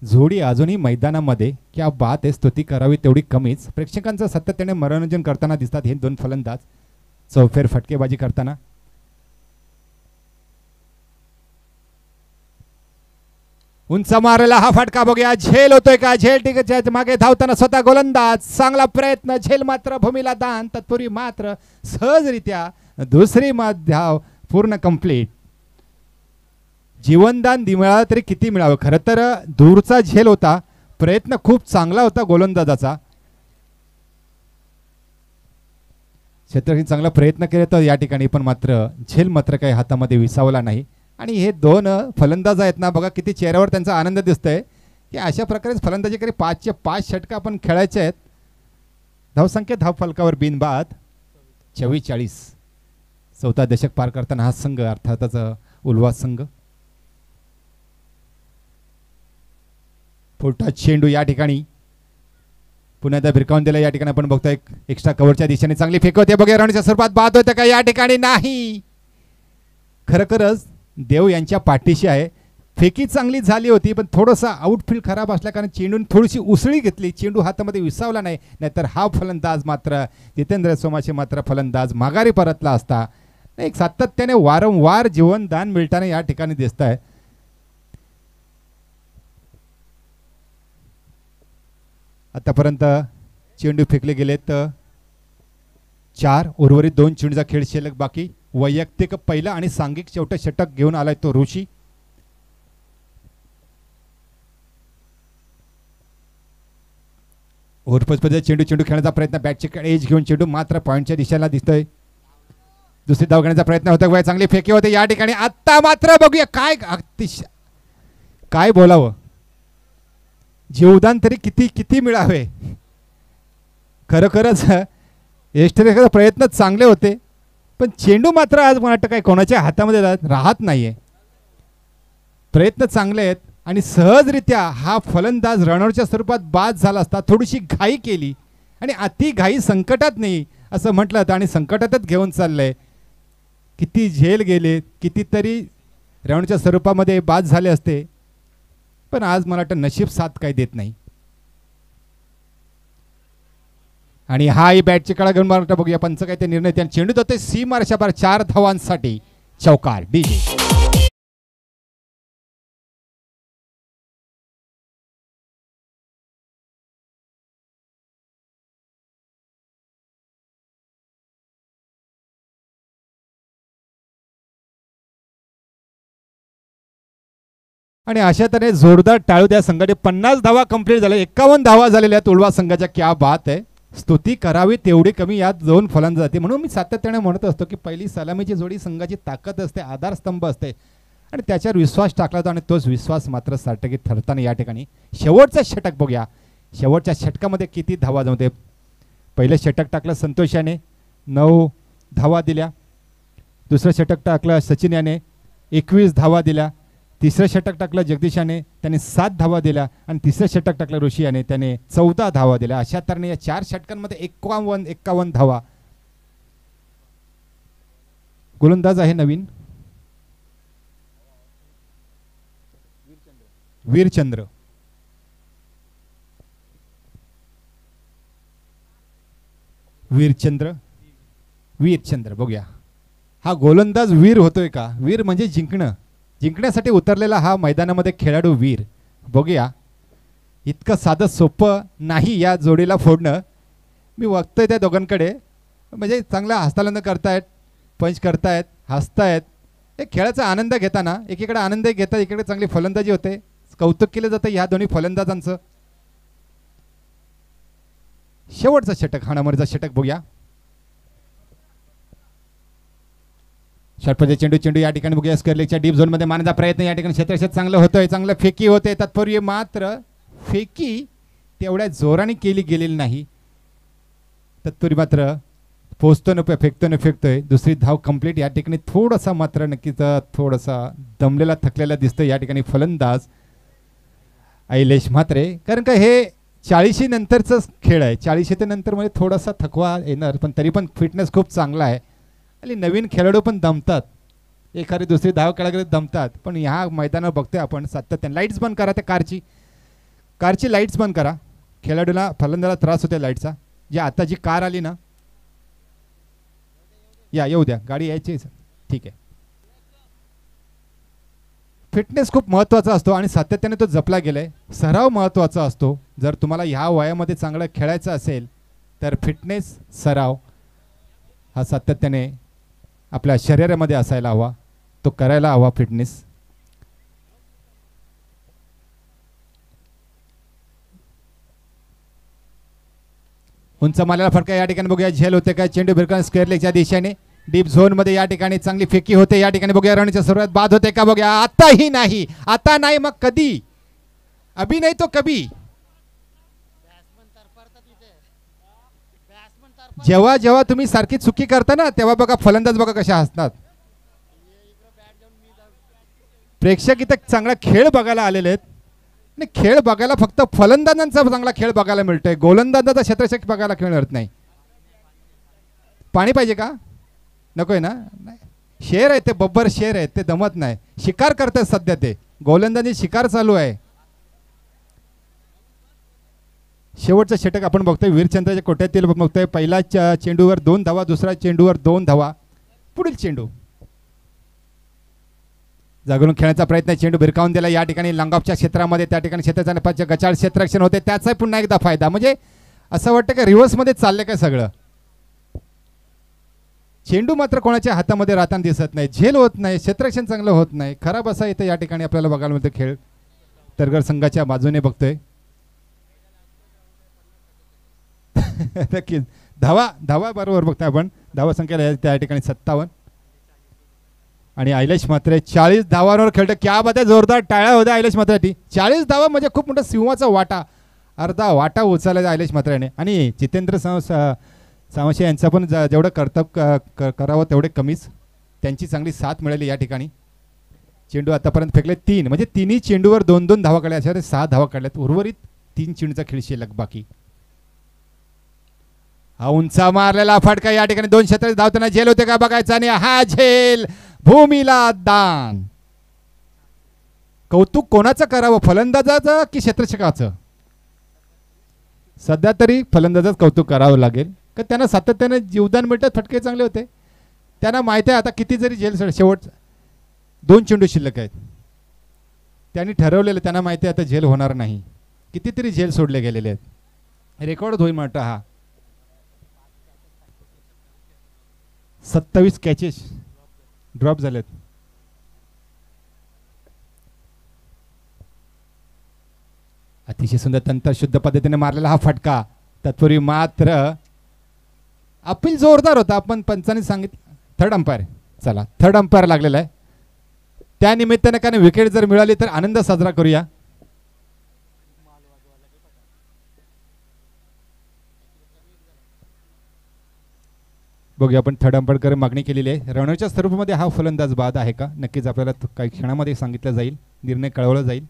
[SPEAKER 1] जोडी अजूनही मैदानामध्ये क्या बात आहे, स्तुती करावी तेवढी कमीच. प्रेक्षकांचं सातत्याने मनोरंजन करताना दिसतात हे दोन फलंदाज चौफेर फटकेबाजी करताना. उंच मारला हा फटका, बघूया झेल होतोय का, झेल टिकट मागे धावताना स्वतः गोलंदाज, चांगला प्रयत्न, झेल मात्र भूमीला दान. तत्पूर्वी मात्र सहजरित्या दुसरी धाव पूर्ण कंप्लीट. जीवनदान मिळालं तरी किती मिळावं, खरं तर दूरचा झेल होता, प्रयत्न खूप चांगला होता गोलंदाजाचा. क्षेत्ररक्षण चांगला प्रयत्न केले तर या ठिकाणी, पण मात्र झेल मात्र काही हातामध्ये विसावला नाही. आणि हे दोन फलंदाज आहेत ना, बघा किती चेहऱ्यावर त्यांचा आनंद दिसतोय की अशा प्रकारेच फलंदाजी करी 5चे 5 षटकं आपण खेळायचे आहेत. धावसंख्या धाव फलकावर बिनबाद 44. 4था दशक पार करताना हा संघ अर्थातच उल्हास संघ. फुलटा चेंडू या ठिकाणी पुन्हा एकदा भिरकावून दिला. या ठिकाणी आपण बघतोय एक्स्ट्रा कव्हरच्या दिशेने चांगली फेक होते, बघा रनच्या स्वरूपात बाद होते का, या ठिकाणी नाही. खरखरच देव यांच्या पाठीशी आहे. फेकी चांगली झाली होती पण थोडंसं आउटफील्ड खराब असल्या कारण चेंडून थोडीशी उसळी घेतली, चेंडू हातामध्ये विसावला नाही. नाहीतर हा फलंदाज मात्र जितेंद्र सोमाचे मात्र फलंदाज माघारी परतला असता. एक सातत्याने वारंवार जीवनदान मिळताना या ठिकाणी दिसत आहे. आतापर्यंत चेंडू फेकले गेलेत 4, उर्वरित 2 चेंडूचा खेळ शिल्लक बाकी. वैयक्तिक पहिला आणि सांघिक शेवट षटक घेऊन आलाय तो ऋषी. ओरपसमध्ये चेंडू खेळण्याचा प्रयत्न, बॅटची एज घेऊन चेंडू मात्र पॉइंटच्या दिशेला दिसतोय. दुसरी धाव घेण्याचा प्रयत्न होता, चांगली फेकी होते या ठिकाणी. आता मात्र बघूया काय अतिशय काय बोलावं, जीवदान तरी किती किती मिळावे. खरोखरच यष्टीरेखाचा प्रयत्न चांगले होते पण चेंडू मात्र आज मला वाटतं काय कोणाच्या हातामध्ये राहत नाहीये. प्रयत्न चांगले आहेत आणि सहजरित्या हा फलंदाज रनआउटच्या स्वरूपात बाद झाला असता. थोडीशी घाई केली आणि अति घाई संकटात नाही असं म्हटलं तर, आणि संकटातच घेऊन चाललंय. किती झेल गेले, कितीतरी रनआउटच्या स्वरूपामध्ये बाद झाले असते पण आज मला वाटतं नशीब साथ काही देत नाही. आणि हाही बॅटची कडा घेऊन मारता, बघूया पंच काय ते निर्णय. त्या चेंडू होते सीमा रेषापार 4 धावांसाठी चौकार. डीजे आणि अशा तऱ्हे जोरदार टाळू द्या संघाने. 50 धावा कंप्लीट झाल्या, 51 धावा झालेल्या आहेत उल्वा संघाच्या. क्या बात आहे, स्तुती करावी तेवढी कमी यात 2 फलंदाज जाते. म्हणून मी सातत्याने म्हणत असतो की पहिली सलामीची जोडी संघाची ताकद असते, आधारस्तंभ असते आणि त्याच्यावर विश्वास टाकला जातो आणि तोच विश्वास मात्र सार्थकी ठरताना या ठिकाणी शेवटचं षटक बघूया. शेवटच्या षटकामध्ये किती धावा जमते. पहिलं षटक टाकलं संतोष याने, 9 धावा दिल्या. दुसरं षटक टाकलं सचिन याने, 21 धावा दिल्या. तिसरं षटक टाकलं जगदीश याने, त्याने 7 धावा दिल्या. आणि तिसरं षटक टाकलं ऋषी याने, त्याने 14 धावा दिल्या. अशा तऱ्हेने या 4 षटकांमध्ये 51 धावा. गोलंदाज आहे नवीन वीरचंद्र. वीरचंद्र बघूया हा गोलंदाज वीर होतोय का. वीर म्हणजे जिंकण्यासाठी उतरलेला हा मैदानामध्ये खेळाडू वीर. बघूया इतकं साधं सोपं नाही या जोडीला फोडणं. मी बघतोय त्या दोघांकडे, म्हणजे चांगला हस्तांदोलन करतायत, पंच करतायत, हसतायत. एक खेळाचा आनंद घेताना एकीकडे आनंद घेतात, इकडे चांगली फलंदाजी होते. कौतुक केलं जातं ह्या दोन्ही फलंदाजांचं. शेवटचा षटक, हाणामारीचा षटक बघूया. षटपंच चेंडू या ठिकाणी बघूया. स्क्वेअरलेगच्या डीप झोन मध्ये मारण्याचा प्रयत्न या ठिकाणी क्षेत्ररक्षण चांगलं होतोय, चांगलं फेकी होते. तत्पूर्वी मात्र फेकी तेवढ्या जोराने केली गेलेली नाही. तत्पूर्वी मात्र पोचतो न फेकतो न फेकतोय. दुसरी धाव कंप्लीट. या ठिकाणी थोडासा मात्र नक्कीच थोडासा दमलेला थकलेला दिसतोय या ठिकाणी फलंदाज अहिलेश म्हात्रे. कारण का हे 40 नंतरच खेळ आहे. 40 नंतर म्हणजे थोडासा थकवा येणार, पण तरी पण फिटनेस खूप चांगला आहे. आणि नवीन खेळाडू पण दमतात, एखादी दुसरी धाव खेळाकडे दमतात. पण ह्या मैदानावर बघतोय आपण सातत्याने. लाईट्स बंद करा त्या कारची लाईट्स बंद करा. खेळाडूला फलंदाला त्रास होते लाईटचा. जे आता जी कार आली ना, येऊ द्या, गाडी यायची ठीक आहे. फिटनेस खूप महत्त्वाचा असतो आणि सातत्याने तो जपला गेलाय. सराव महत्त्वाचा असतो. जर तुम्हाला ह्या वयामध्ये चांगलं खेळायचं असेल तर फिटनेस सराव हा सातत्याने आपल्या शरीरामध्ये असायला हवा, तो करायला हवा फिटनेस. उंच मारलेला फटका या ठिकाणी बघूया, झेल होते काय. चेंडू भिरकन स्क्वेअर लेगच्या दिशेने डीप झोन मध्ये या ठिकाणी चांगली फेकी होते. या ठिकाणी बघूया रणच्या सुरुवात बाद होते का बघूया. आताही नाही, आता नाही मग कधी. अभी नाही तो कभी. जेव्हा जेव्हा तुम्ही सारखी चुकी करता ना तेव्हा बघा फलंदाज बघा कशा हसतात. प्रेक्षक इथं चांगला खेळ बघायला आलेले आहेत. आणि खेळ बघायला फक्त फलंदाजांचा चांगला खेळ बघायला मिळतोय, गोलंदाजाचा क्षेत्ररक्षक बघायला खेळ मिळत नाही. पाणी पाहिजे का? नकोय ना. शेर आहे ते, बब्बर शेर आहे ते, दमत नाही. शिकार करतात सध्या ते. गोलंदाजी शिकार चालू आहे. शेवटचं षटक आपण बघतोय वीरचंद्राच्या कोट्यातील बघतोय. पहिला चेंडूवर 2 धावा, दुसरा चेंडूवर 2 धावा. पुढील चेंडू जागरून खेळण्याचा प्रयत्न. चेंडू भिरकावून दिला या ठिकाणी लॉंगऑफच्या क्षेत्रामध्ये. त्या ठिकाणी क्षेत्राच्या गचाळ क्षेत्ररक्षण होते, त्याचा पुन्हा एकदा फायदा. म्हणजे असं वाटतं की रिव्हर्समध्ये चाललंय काय सगळं. चेंडू मात्र कोणाच्या हातामध्ये राहताना दिसत नाही. झेल होत नाही, क्षेत्ररक्षण चांगलं होत नाही. खराब असा इथं या ठिकाणी आपल्याला बघायला मिळतो खेळ. तरगर संघाच्या बाजूने बघतोय. नक्कीच धावा बरोबर बघतोय आपण. धावा संख्या त्या ठिकाणी 57 आणि अहिलेश म्हात्रे 40 धावांवर खेळतो. क्या बात आहे, जोरदार टाळ्या होत्या अहिलेश म्हात्रेसाठी. 40 धावा म्हणजे खूप मोठा सिंहाचा वाटा, अर्धा वाटा उचलला अहिलेश म्हात्रेने. आणि जितेंद्र सावशे यांचा पण जेवढं कर्तव्य करावं तेवढे कमीच. त्यांची चांगली साथ मिळाली या ठिकाणी. चेंडू आतापर्यंत फेकले 3, म्हणजे तिन्ही चेंडूवर 2-2 धावा काढल्या. अशा 6 धावा काढल्यात. उर्वरित 3 चेंडूचा खेळ शिल्लक बाकी. हा उंचा मारलेला फटका या ठिकाणी 2 क्षेत्र धावताना झेल होते का बघायचा. आणि हा झेल भूमीला दान. कौतुक कोणाचं करावं, फलंदाजाचं की क्षेत्ररक्षकाचं? सध्या तरी फलंदाजाचं कौतुक करावं लागेल, का त्यांना सातत्याने जीवदान मिळतात. फटके चांगले होते. त्यांना माहिती आहे आता किती जरी झेल, शेवट 2 चेंडू शिल्लक आहेत. त्यांनी ठरवलेलं, त्यांना माहिती आहे आता झेल होणार नाही. कितीतरी झेल सोडले गेलेले आहेत. रेकॉर्ड होईल म्हणतं. हा 27 कॅचेस ड्रॉप झालेत. अतिशय सुंदर तंत्र शुद्ध पद्धतीने मारलेला हा फटका. तत्पूर्वी मात्र अपील जोरदार होता. आपण पंचांनी सांगितलं थर्ड अंपायर. चला थर्ड अंपायर लागलेला आहे. त्या निमित्ताने कारण विकेट जर मिळाली तर आनंद साजरा करूया. बघूया आपण थर्ड अंपायरकडे मागणी केलेली आहे. रणवीरच्या स्वरूपामध्ये हा फलंदाज बाद आहे का, नक्कीच आपल्याला काही क्षणामध्ये सांगितलं जाईल, निर्णय कळवला जाईल.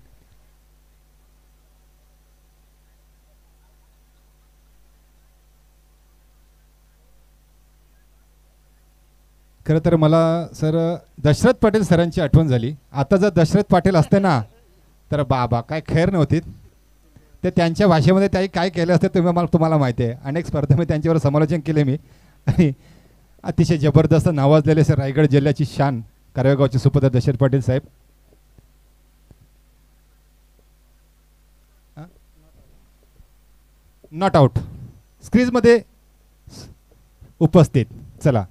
[SPEAKER 1] खरं तर मला सर दशरथ पाटील सरांची आठवण झाली. आता जर दशरथ पाटील असते ना तर बाबा काय खैर नव्हती. ते त्यांच्या भाषेमध्ये त्याही काय केलं असते तुम्हाला माहिती आहे. अनेक स्पर्धेमध्ये त्यांच्यावर समालोचन केले मी. आणि अतिशय जबरदस्त नावाजलेले सर रायगड जिल्ह्याची शान कारवेगावचे सुपुत्र दशरथ पाटील साहेब. नॉट आउट स्क्रीजमध्ये उपस्थित. चला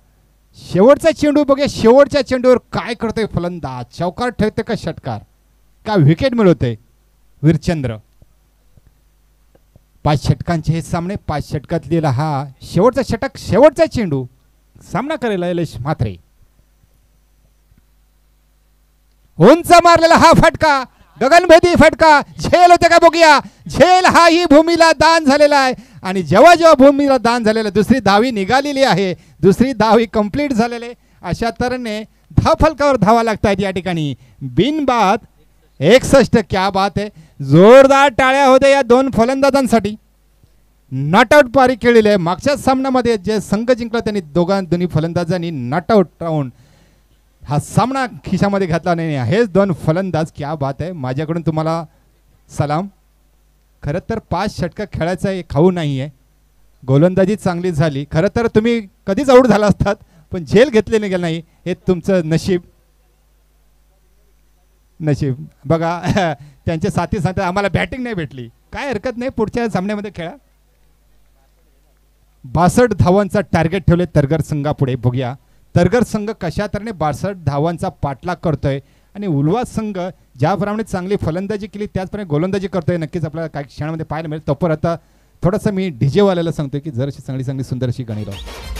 [SPEAKER 1] शेवटचा चेंडू बघूया. शेवटच्या चेंडूवर काय करतोय फलंदाज, चौकार ठेवते का षटकार, का विकेट मिळवते वीरचंद्र. 5 षटकांचे हे सामने. 5 षटकातलेला हा शेवटचा षटक, शेवटचा चेंडू. सामना करेल अहिलेश म्हात्रे. उंच मारलेला हा फटका, गगनभेदी फटका. झेल होते का बघूया. झेल हाही भूमीला दान झालेला आहे. आणि जेव्हा जेव्हा भूमीला दान झालेलं, दुसरी धावी निघालेली आहे, दुसरी धावी कंप्लीट झालेली आहे, अशा तऱ्हेने फलकावर धावा लागतायत या ठिकाणी. बिनबाद 61. क्या बात आहे. जोरदार टाळ्या होत्या या दोन फलंदाजांसाठी. नॉट आउट पारी खेळलेली आहे. मागच्या सामन्यामध्ये जे संघ जिंकला त्यांनी दोन्ही फलंदाजांनी नॉट आउट राहून हा सामना खिशामध्ये घातला नाही. हेच दोन फलंदाज. क्या बात आहे. माझ्याकडून तुम्हाला सलाम. खरं तर 5 षटकं खेळायचा खाऊ नाही आहे. गोलंदाजी चांगली झाली. खरं तर तुम्ही कधीच आऊट झाला असतात, पण झेल घेतले नाही. हे तुमचं नशीब. बघा त्यांचे साथी सांगतात आम्हाला बॅटिंग नाही भेटली. काय हरकत नाही, पुढच्या सामन्यामध्ये खेळा. 62 धावांचा टार्गेट ठेवले तरगर संघापुढे. बघूया तरगर संघ कशा तऱ्हेने 62 धावांचा पाठलाग करतोय आणि उल्हास संघ ज्याप्रमाणे चांगली फलंदाजी केली त्याचप्रमाणे गोलंदाजी करतोय. नक्कीच आपल्याला काही क्षणामध्ये पाहायला मिळेल. तोपर्यंत आता थोडंसं मी डीजे वाल्याला सांगतोय की जराशी चांगली सुंदर अशी गाणी लाव.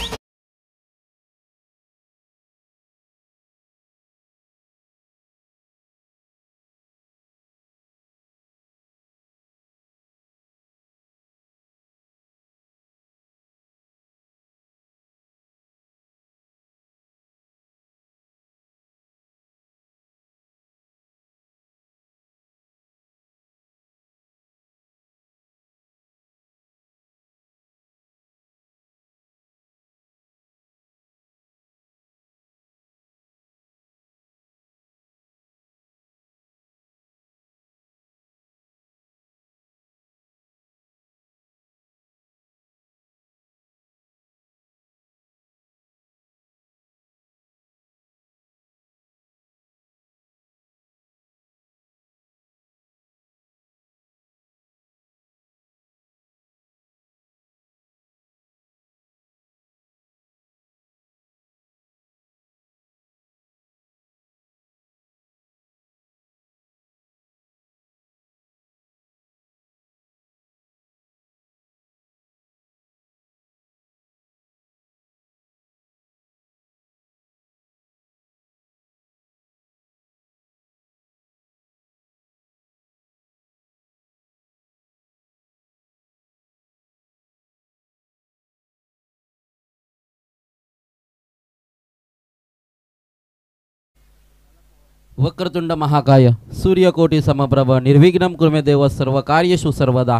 [SPEAKER 2] वक्रतुंड महाकाय सूर्यकोटी समप्रभ निर्विघ्नं कुर्मे देव सर्व कार्येषु सर्वदा.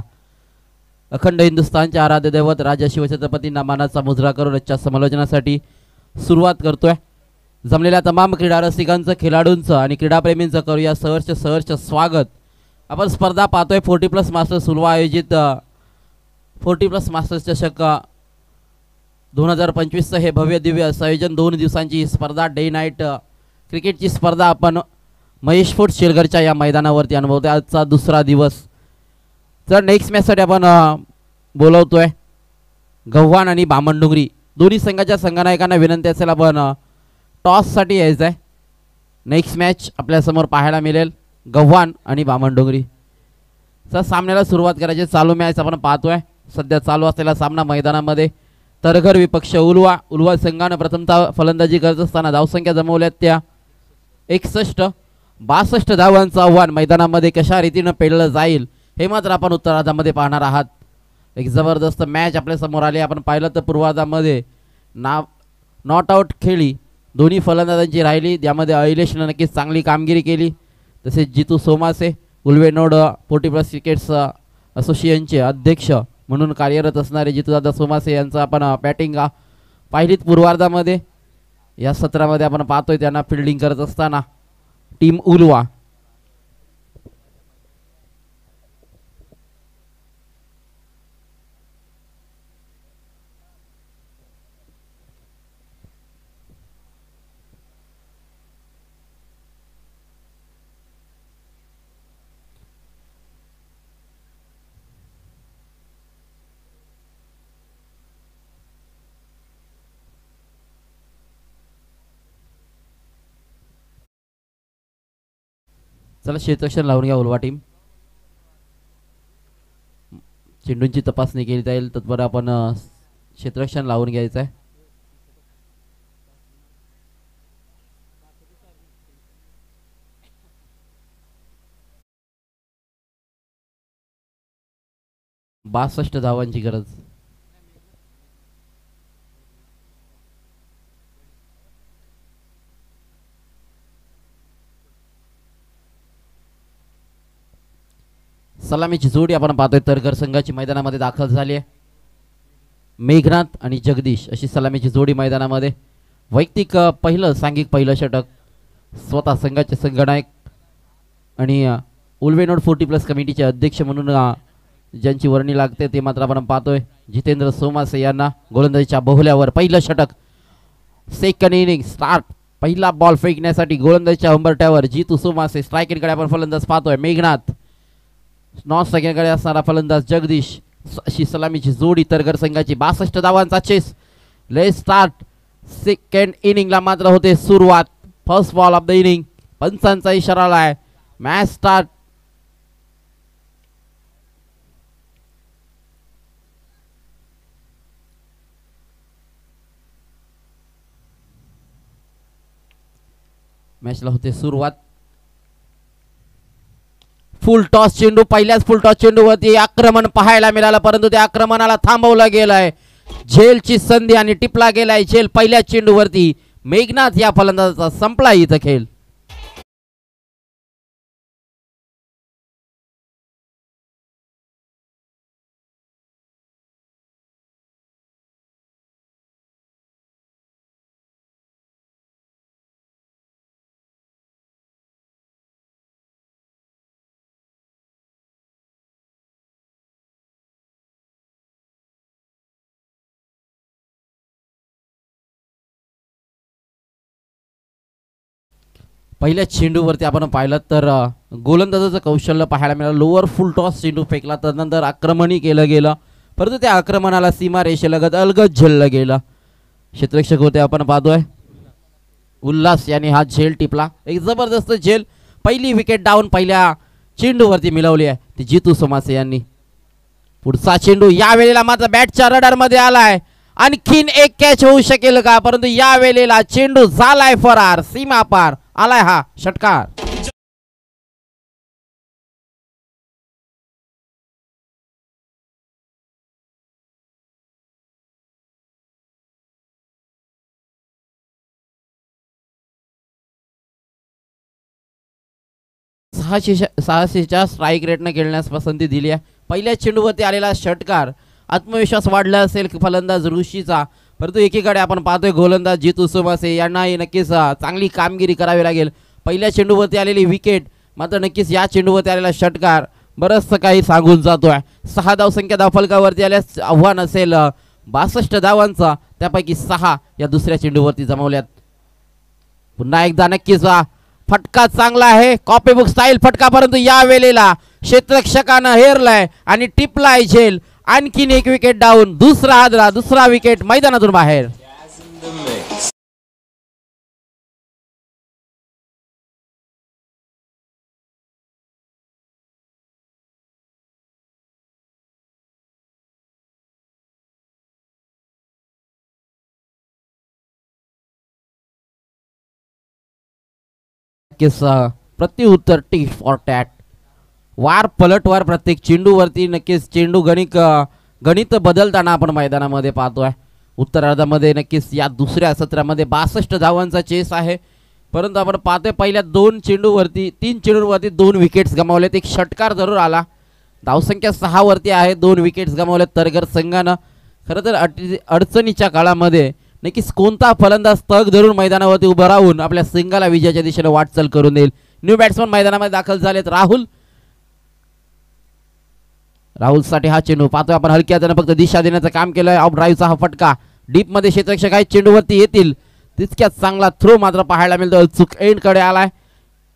[SPEAKER 2] अखंड हिंदुस्थानचे आराध्य दैवत राजा शिवछत्रपतींना मानाचा मुजरा करून आजच्या समालोचनासाठी सुरुवात करतोय. जमलेल्या तमाम क्रीडा रसिकांचं, खेळाडूंचं आणि क्रीडाप्रेमींचं करूया सहर्ष स्वागत. आपण स्पर्धा पाहतोय 40+ मास्टर्स सुलवा आयोजित 40+ मास्टर्स चषक 2025चं हे भव्य दिव्य संयोजन. 2 दिवसांची स्पर्धा, डे नाईट क्रिकेटची स्पर्धा आपण महेश फूट शेलघरच्या या मैदानावरती अनुभवतोय. आजचा दुसरा दिवस. तर नेक्स्ट मॅचसाठी आपण बोलवतोय गव्हाण आणि बामणडोंगरी. दोन्ही संघाच्या संघनायकांना विनंती असेल आपण टॉससाठी यायचं आहे. नेक्स्ट मॅच आपल्यासमोर पाहायला मिळेल गव्हाण आणि बामणडोंगरी. तर सामन्याला सुरुवात करायची. चालू मॅच आपण पाहतोय. सध्या चालू असलेला सामना मैदानामध्ये तरघर विपक्ष उल्वा संघानं प्रथमतः फलंदाजी करत असताना धावसंख्या जमवल्यात त्या 61. 62 धावांचं आव्हान मैदानामध्ये कशा रीतीनं पेललं जाईल हे मात्र आपण उत्तरार्धामध्ये पाहणार आहात. एक जबरदस्त मॅच आपल्यासमोर आली. आपण पाहिलं तर पूर्वार्धामध्ये नॉट आउट खेळी दोन्ही फलंदाजांची राहिली. त्यामध्ये अहिलेशनं नक्कीच चांगली कामगिरी केली. तसेच जितू सोमासे उल्वेनोड 40+ क्रिकेट्स असोसिएशनचे अध्यक्ष म्हणून कार्यरत असणारे जितूदादा सोमासे यांचं आपण बॅटिंग पाहिलीत पूर्वार्धामध्ये. या सत्रामध्ये आपण पाहतोय त्यांना फिल्डिंग करत असताना टीम उल्वा. चला क्षेत्ररक्षण लावून घ्या उल्वा टीम. चेंडूंची तपासणी केली जाईल. तत्पर आपण क्षेत्ररक्षण लावून घ्यायचं आहे. 62 धावांची गरज. सलामीची जोडी आपण पाहतोय तरघर संघाची मैदानामध्ये दाखल झाली आहे. मेघनाथ आणि जगदीश अशी सलामीची जोडी मैदानामध्ये. वैयक्तिक पहिलं सांघिक पहिलं षटक स्वतः संघाचे संघनायक आणि उल्वेनोड 40+ कमिटीचे अध्यक्ष म्हणून ज्यांची वर्णी लागते ते मात्र आपण पाहतोय जितेंद्र सोमासे यांना. गोलंदाजीच्या बहुल्यावर पहिलं षटक. Second inning start. पहिला बॉल फेकण्यासाठी गोलंदाजीच्या उंबरठ्यावर जितू सोमासे. स्ट्रायकरकडे आपण फलंदाज पाहतोय मेघनाथ. नॉन स्ट्रायकरकडे असणारा फलंदाज जगदीश. अशी सलामीची जोडी तरघर संघाची. 62 धावांचा चेस. Late start. सेकंड इनिंगला मात्र होते सुरुवात. First ball of the inning. पंचांचा इशारा आलाय. Match start. मॅचला होते सुरुवात. फुल टॉस चेंडू. पहिल्याच फुल टॉस चेंडूवरती आक्रमण पाहायला मिळालं परंतु त्या आक्रमणाला थांबवलं गेलंय. झेलची संधी आणि टिपला गेलाय झेल पहिल्याच चेंडूवरती. मेघनाथ या फलंदाजाचा संपला इथं खेळ. पहिल्या चेंडूवरती आपण पाहिलं तर गोलंदाजाचं कौशल्य पाहायला मिळालं. लोअर फुल टॉस चेंडू फेकला त्यानंतर आक्रमणही केलं गेलं परंतु त्या आक्रमणाला सीमा रेषेलगत अलगद झेललं गेलं. क्षेत्ररक्षक होते आपण पाहतोय उल्हास यांनी हा झेल टिपला. एक जबरदस्त झेल. पहिली विकेट डाऊन पहिल्या चेंडूवरती मिळवली आहे ती जितू सोमासे यांनी. पुढचा चेंडू या वेळेला मात्र बॅटच्या रडारमध्ये आलाय. आणखीन एक कॅच होऊ शकेल का परंतु या वेळेला चेंडू झालाय फरार. सीमा पार आलाय हा षटकार. सहाशेच्या स्ट्राईक रेटने खेळण्यास पसंती दिली आहे. पहिल्या चेंडूवरती आलेला षटकार. आत्मविश्वास वाढला असेल फलंदाज ऋषीचा परंतु एकीकडे आपण पाहतोय गोलंदाज जितू सोमासे यांनाही नक्कीच चांगली कामगिरी करावी लागेल. पहिल्या चेंडूवरती आलेली विकेट मात्र नक्कीच या चेंडूवरती आलेला षटकार बरंचसं काही सांगून जातोय. 6 धावसंख्या धावफलकावरती आल्यास आव्हान असेल 62 धावांचा. त्यापैकी 6 या दुसऱ्या चेंडूवरती जमवल्यात. पुन्हा एकदा नक्कीच फटका चांगला आहे. कॉपीबुक स्टाईल फटका परंतु या वेळेला क्षेत्ररक्षकानं हेरलाय आणि टिपलाय झेल. आणखीन एक विकेट डाऊन. दुसरा हादरा. दुसरा विकेट मैदानातून बाहेर. प्रत्युत्तर टी फॉर टॅट. वार पलटवार प्रत्येक चेंडूवरती नक्कीच चेंडू गणित बदलताना आपण मैदानामध्ये पाहतोय. उत्तरार्धामध्ये नक्कीच या दुसऱ्या सत्रामध्ये 62 धावांचा चेस आहे परंतु आपण पाहतोय पहिल्या 3 चेंडूवरती 2 विकेट्स गमावलेत. एक षटकार जरूर आला. धावसंख्या 6 वरती आहे. 2 विकेट्स गमावल्यात तरघर संघानं. खरं तर अडचणीच्या काळामध्ये नक्कीच कोणता फलंदाज तग धरून मैदानावरती उभं राहून आपल्या संघाला विजयाच्या दिशेने वाटचाल करून देईल. न्यू बॅट्समन मैदानामध्ये दाखल झालेत. राहुलसाठी हा चेंडू पाहतोय आपण. हलक्या हाताने फक्त दिशा देण्याचं काम केलंय. ऑफ ड्राईव्हचा हा फटका. डीपमध्ये क्षेत्ररक्षक आहे. चेंडूवरती येतील तितक्याच चांगला थ्रो मात्र पाहायला मिळतो. चूक एंडकडे आलाय.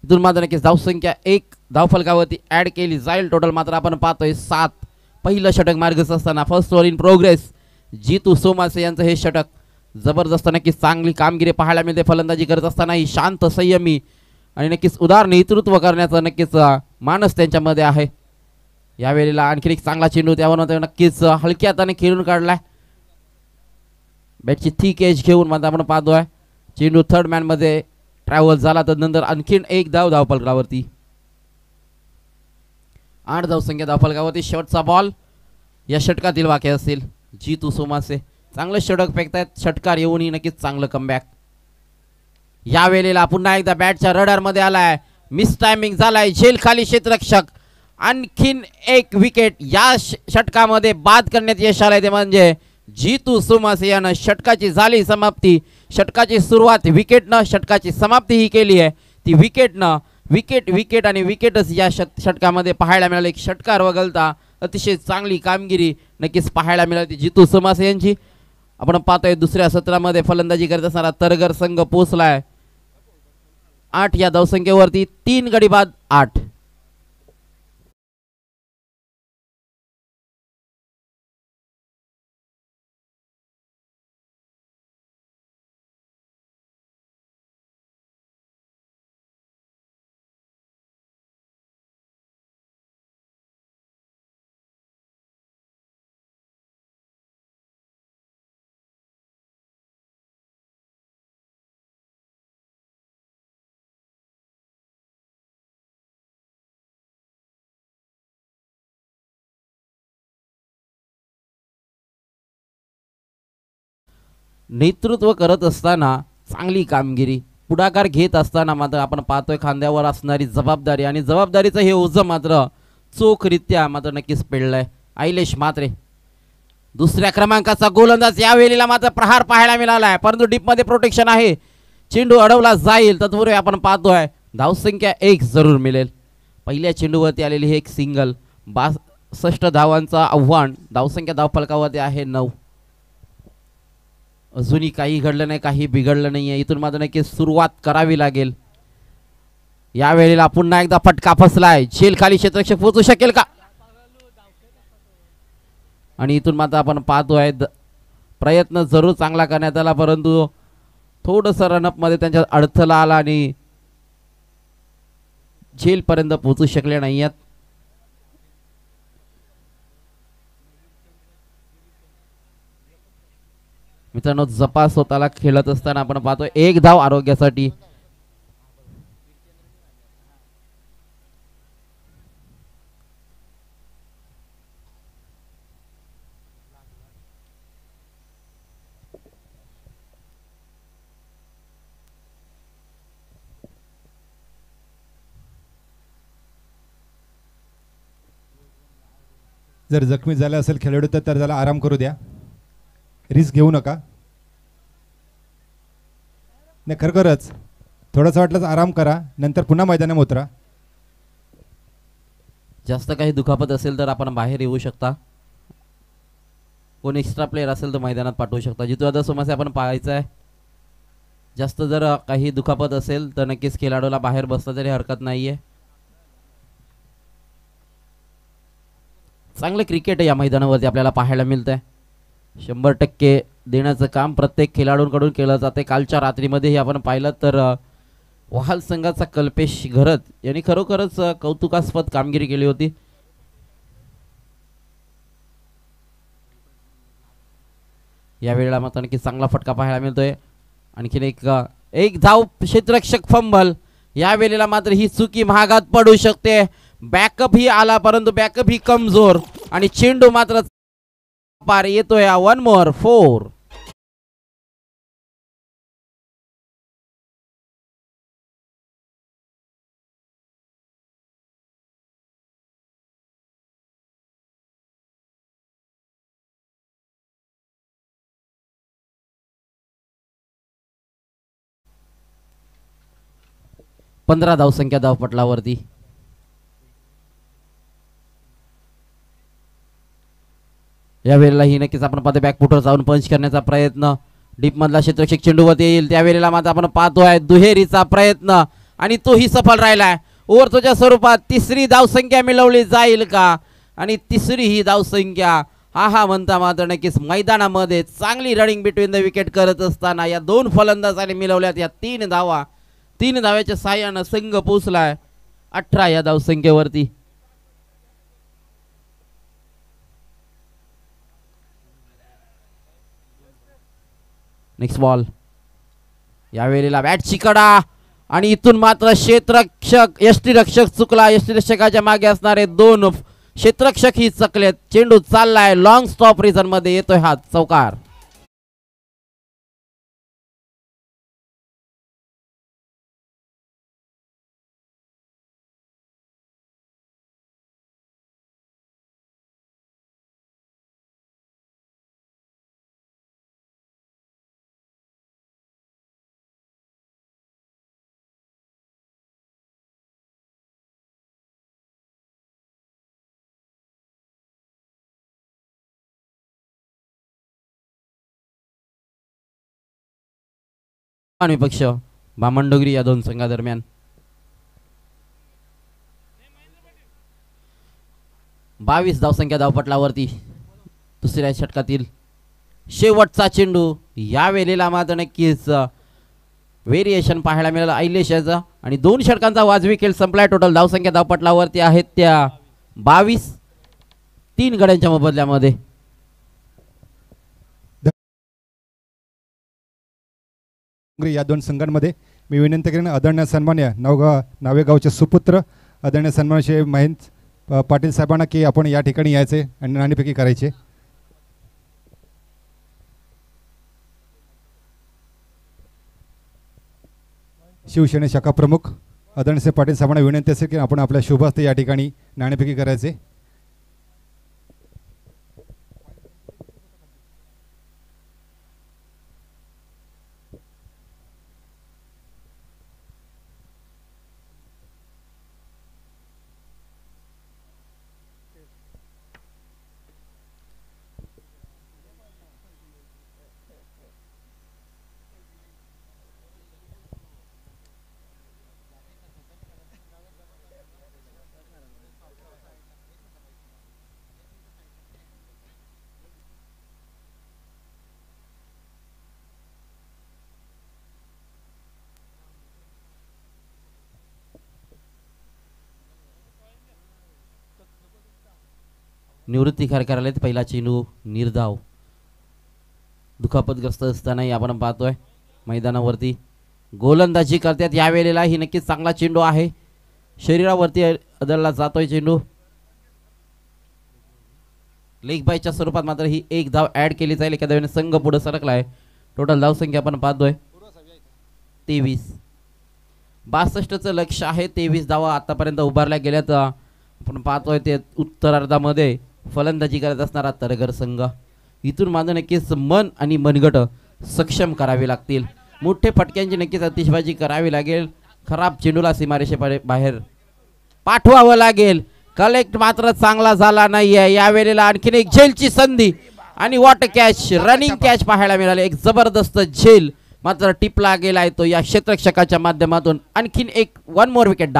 [SPEAKER 2] इथून मात्र नक्कीच धावसंख्या 1 धावफलकावरती ऍड केली जाईल. टोटल मात्र आपण पाहतोय 7. पहिलं षटक मार्गस्थ असताना फर्स्ट ओव्हर इन प्रोग्रेस जितू सोमासे यांचं हे षटक. जबरदस्त नक्कीच चांगली कामगिरी पाहायला मिळते. फलंदाजी करत असतानाही शांत संयमी आणि नक्कीच उदार नेतृत्व करण्याचं नक्कीच मानस त्यांच्यामध्ये आहे. यावेळेला आणखी एक चांगला चेंडू त्यावर नक्कीच हलक्या हाताने खेळून काढलाय. बॅटची थिक एज घेऊन मात्र आपण पाहतोय चेंडू थर्ड मॅन मध्ये ट्रॅव्हल झाला तर नंतर आणखीन एक धावफलकावरती. 8 धावसंख्या धावफलकावरती. शेवटचा बॉल या षटकातील वाक्य असेल. जीतू सोमासे चांगलं षटक फेकतायत. षटकार येऊनही नक्कीच चांगलं कमबॅक. या वेळेला पुन्हा एकदा बॅटच्या रडार मध्ये आलाय. मिस टायमिंग झालाय. झेल खाली क्षेत्ररक्षक. आणखीन एक विकेट या षटकामध्ये बाद करण्यात यश आलंय ते म्हणजे जीतू सोमासे यानं षटकाची झाली समाप्ती. षटकाची सुरुवात विकेटनं, षटकाची समाप्ती ही केली आहे ती विकेटनं. विकेट विकेट आणि विकेटच या षटकामध्ये पाहायला मिळालं. एक षटकार वगळता अतिशय चांगली कामगिरी नक्कीच पाहायला मिळाली जीतू सोमासे यांची. आपण पाहतोय दुसऱ्या सत्रामध्ये फलंदाजी करत असणारा तरगर संघ पोहोचलाय 8 या धावसंख्येवरती. 3 गडी बाद 8. नेतृत्व करत असताना चांगली कामगिरी, पुढाकार घेत असताना मात्र आपण पाहतोय खांद्यावर असणारी जबाबदारी आणि जबाबदारीचं हे ओझं मात्र चोखरित्या मात्र नक्कीच पेललंय आयलेश म्हात्रे. दुसऱ्या क्रमांकाचा गोलंदाज या वेळेला मात्र प्रहार पाहायला मिळाला आहे, परंतु डीपमध्ये प्रोटेक्शन आहे. चेंडू अडवला जाईल. तत्पूर्वी आपण पाहतोय धावसंख्या 1 जरूर मिळेल. पहिल्या चेंडूवरती आलेली हे एक सिंगल. 62 धावांचं आव्हान. धावसंख्या धावफलकावरती आहे 9. अजूनही काही घडलं नाही, काही बिघडलं नाही आहे. इथून मात्र नक्की सुरुवात करावी लागेल. या वेळेला पुन्हा एकदा फटका फसलाय. झेल खाली क्षेत्ररक्षक पोहोचू शकेल का? आणि इथून मात्र आपण पाहतोय प्रयत्न जरूर चांगला करण्यात आला, परंतु थोडंसं रनअप मध्ये त्यांच्या अडथळा आला आणि झेल पर्यंत पोहोचू शकले नाही आहेत. मित्रांनो जपा स्वतःला खेळत असताना आपण पाहतोय 1 धाव आरोग्यासाठी.
[SPEAKER 1] जर जखमी झाला असेल खेळाडू तर त्याला आराम करू द्या. रिस्क घेऊ नका. नाही खरखरच थोडंसं वाटलं आराम करा, नंतर पुन्हा मैदानात उतरा.
[SPEAKER 2] जास्त काही दुखापत असेल तर आपण बाहेर येऊ शकता. कोण एक्स्ट्रा प्लेयर असेल तर मैदानात पाठवू शकता. जितू आता समस्या आपण पाहायचं आहे. जास्त जर काही दुखापत असेल तर नक्कीच खेळाडूला बाहेर बसता तरी हरकत नाहीये. चांगलं क्रिकेट या मैदानावरती आपल्याला पाहायला मिळतंय. 100% देण्याचं काम प्रत्येक खेळाडूंकडून केलं जाते. कालच्या रात्रीमध्येही आपण पाहिलं तर वहाल संघाचा कल्पेश घरत यांनी खरोखरच कौतुकास्पद कामगिरी केली होती. यावेळेला मात्र आणखी चांगला फटका पाहायला मिळतोय. आणखीन एक धाव क्षेत्ररक्षक फंबल. या वेळेला मात्र ही चुकी महागात पडू शकते. बॅकअप ही आला, परंतु बॅकअप ही कमजोर आणि चेंडू मात्र पार येतोय. 1 मोर 4. पंधरा धावसंख्या धावपटलावरती. या वेळेला ही नक्कीच आपण पाहतो बॅकफुटवर जाऊन पंच करण्याचा प्रयत्न. डीप मधला क्षेत्ररक्षक चेंडूवरती येईल. त्यावेळेला मात्र आपण पाहतोय दुहेरीचा प्रयत्न आणि तोही सफल राहिलाय. ओव्हरच्या स्वरूपात 3री धावसंख्या मिळवली जाईल का? आणि 3री ही धावसंख्या हा म्हणता मात्र नक्कीच मैदानामध्ये चांगली रनिंग बिटवीन द विकेट करत असताना या 2 फलंदाजांनी मिळवल्यात या 3 धावा. 3 धाव्याच्या साह्यानं संघ पोहोचलाय 18 या धावसंख्येवरती. Next ball. या वेळेला बॅटची कडा आणि इथून मात्र क्षेत्ररक्षक यष्टीरक्षक चुकला. यष्टीरक्षकाच्या मागे असणारे 2 क्षेत्ररक्षक ही चकलेत. चेंडू चाललाय लॉंग स्टॉप रिझन मध्ये येतोय हा चौकार. विपक्ष बामणडोंगरी या दोन संघादरम्यान 22 धावसंख्या धावपटलावरती. दुसऱ्या षटकातील शेवटचा चेंडू. या वेळेला मात्र नक्कीच व्हेरिएशन पाहायला मिळालं आयलेशाचा आणि 2 षटकांचा वाजवी खेळ संपलाय. टोटल धावसंख्या धावपटलावरती आहेत त्या 22. 3 गड्यांच्या मोबदल्यामध्ये.
[SPEAKER 1] या दोन संघांमध्ये मी विनंती करेन आदरणीय सन्मान्य नावेगावचे सुपुत्र आदरणीय सन्मानचे महेंद्र पाटील साहेबांना की आपण या ठिकाणी यायचे आणि नाणेफेकी करायचे. शिवसेना शाखा प्रमुख आदरणीय पाटील साहेबांना विनंती असेल की आपण आपल्या शुभ हस्ते या ठिकाणी नाणेफेकी करायचे.
[SPEAKER 2] निवृत्ती कार्यालयात पहिला चेंडू निर्धाव. दुखापतग्रस्त असतानाही आपण पाहतोय मैदानावरती गोलंदाजी करतात. या वेळेला ही नक्कीच चांगला चेंडू आहे. शरीरावरती अदलला जातोय चेंडू. लेग बायच्या स्वरूपात मात्र ही 1 धाव ऍड केली जाईल. एका धावेने संघ पुढे सरकलाय. टोटल धावसंख्या आपण पाहतोय 23. 62चं लक्ष आहे. 23 धावा आतापर्यंत उभारल्या गेल्यात. आपण पाहतोय ते उत्तरार्धामध्ये फलंदाजी करत असणारा तरगर संघ. इथून मात्र नक्कीच मन आणि मनगट सक्षम करावे लागतील. मोठे फटक्यांची नक्कीच अतिशबाजी करावी लागेल. खराब चेंडूला सीमारेषे बाहेर पाठवावं लागेल. कलेक्ट मात्र चांगला झाला नाहीये. या वेळेला आणखीन एक झेलची संधी आणि वॉटर कॅच रनिंग कॅच पाहायला मिळाले. एक जबरदस्त झेल मात्र टिपला गेलाय तो या क्षेत्ररक्षकाच्या माध्यमातून. आणखीन एक 1 मोर विकेट.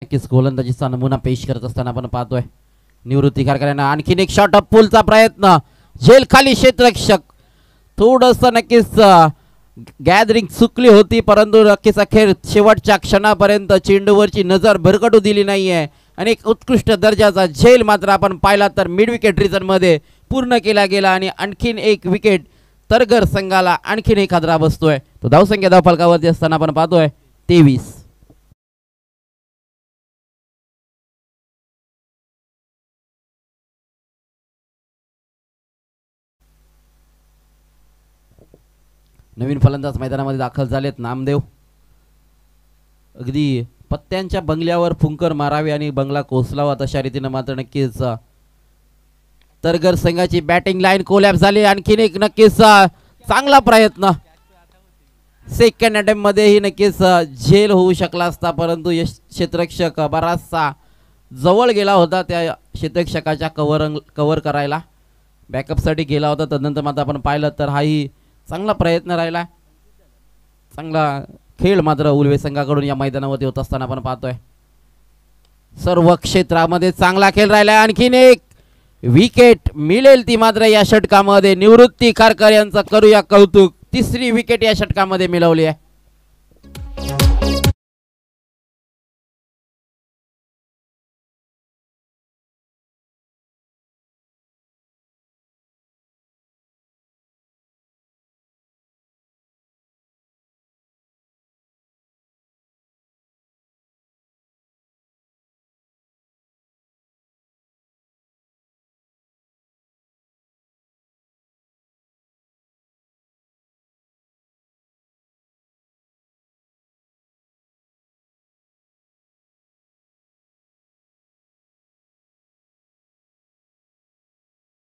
[SPEAKER 2] नक्कीच गोलंदाजीचा नमुना पेश करत असताना आपण पाहतोय निवृत्ती कारखान्यानं आणखीन एक शॉट ऑफ पुलचा प्रयत्न. झेल खाली क्षेत्ररक्षक थोडस नक्कीच गॅदरिंग चुकली होती परंतु नक्कीच अखेर शेवटच्या क्षणापर्यंत चेंडूवरची नजर भरकटू दिली नाहीये आणि एक उत्कृष्ट दर्जाचा झेल मात्र आपण पाहिला तर मिड विकेट रिजन मध्ये पूर्ण केला गेला आणि आणखीन एक विकेट तरगर संघाला आणखीन एक हादरा बसतोय. तो धावसंख्या धावफलकावरती असताना आपण पाहतोय 23. नवीन फलंदाज मैदानामध्ये दाखल झालेत नामदेव. अगदी पत्त्यांच्या बंगल्यावर फुंकर मारावी आणि बंगला कोसलावा तशा रीतीनं मात्र नक्कीच तरगर संघाची बॅटिंग लाईन कोलॅप्स झाली. आणखीन एक नक्कीच चांगला प्रयत्न. सेकंड अटेम्प्ट मध्ये ही नक्कीच झेल होऊ शकला असता परंतु यश क्षेत्ररक्षक बराचसा जवळ गेला होता त्या क्षेत्ररक्षकाच्या कव्हर करायला. बॅकअपसाठी गेला होता. तदनंतर मात्र आपण पाहिलं तर हाही चांगला प्रयत्न राहिला. चांगला खेळ मात्र उल्वे संघाकडून या मैदानावरती होत असताना आपण पाहतोय सर्व क्षेत्रामध्ये चांगला खेळ राहिला. आणखीन एक विकेट मिळेल ती मात्र या षटकामध्ये निवृत्ती खारकर यांचं करूया कौतुक. तिसरी विकेट या षटकामध्ये मिळवली आहे.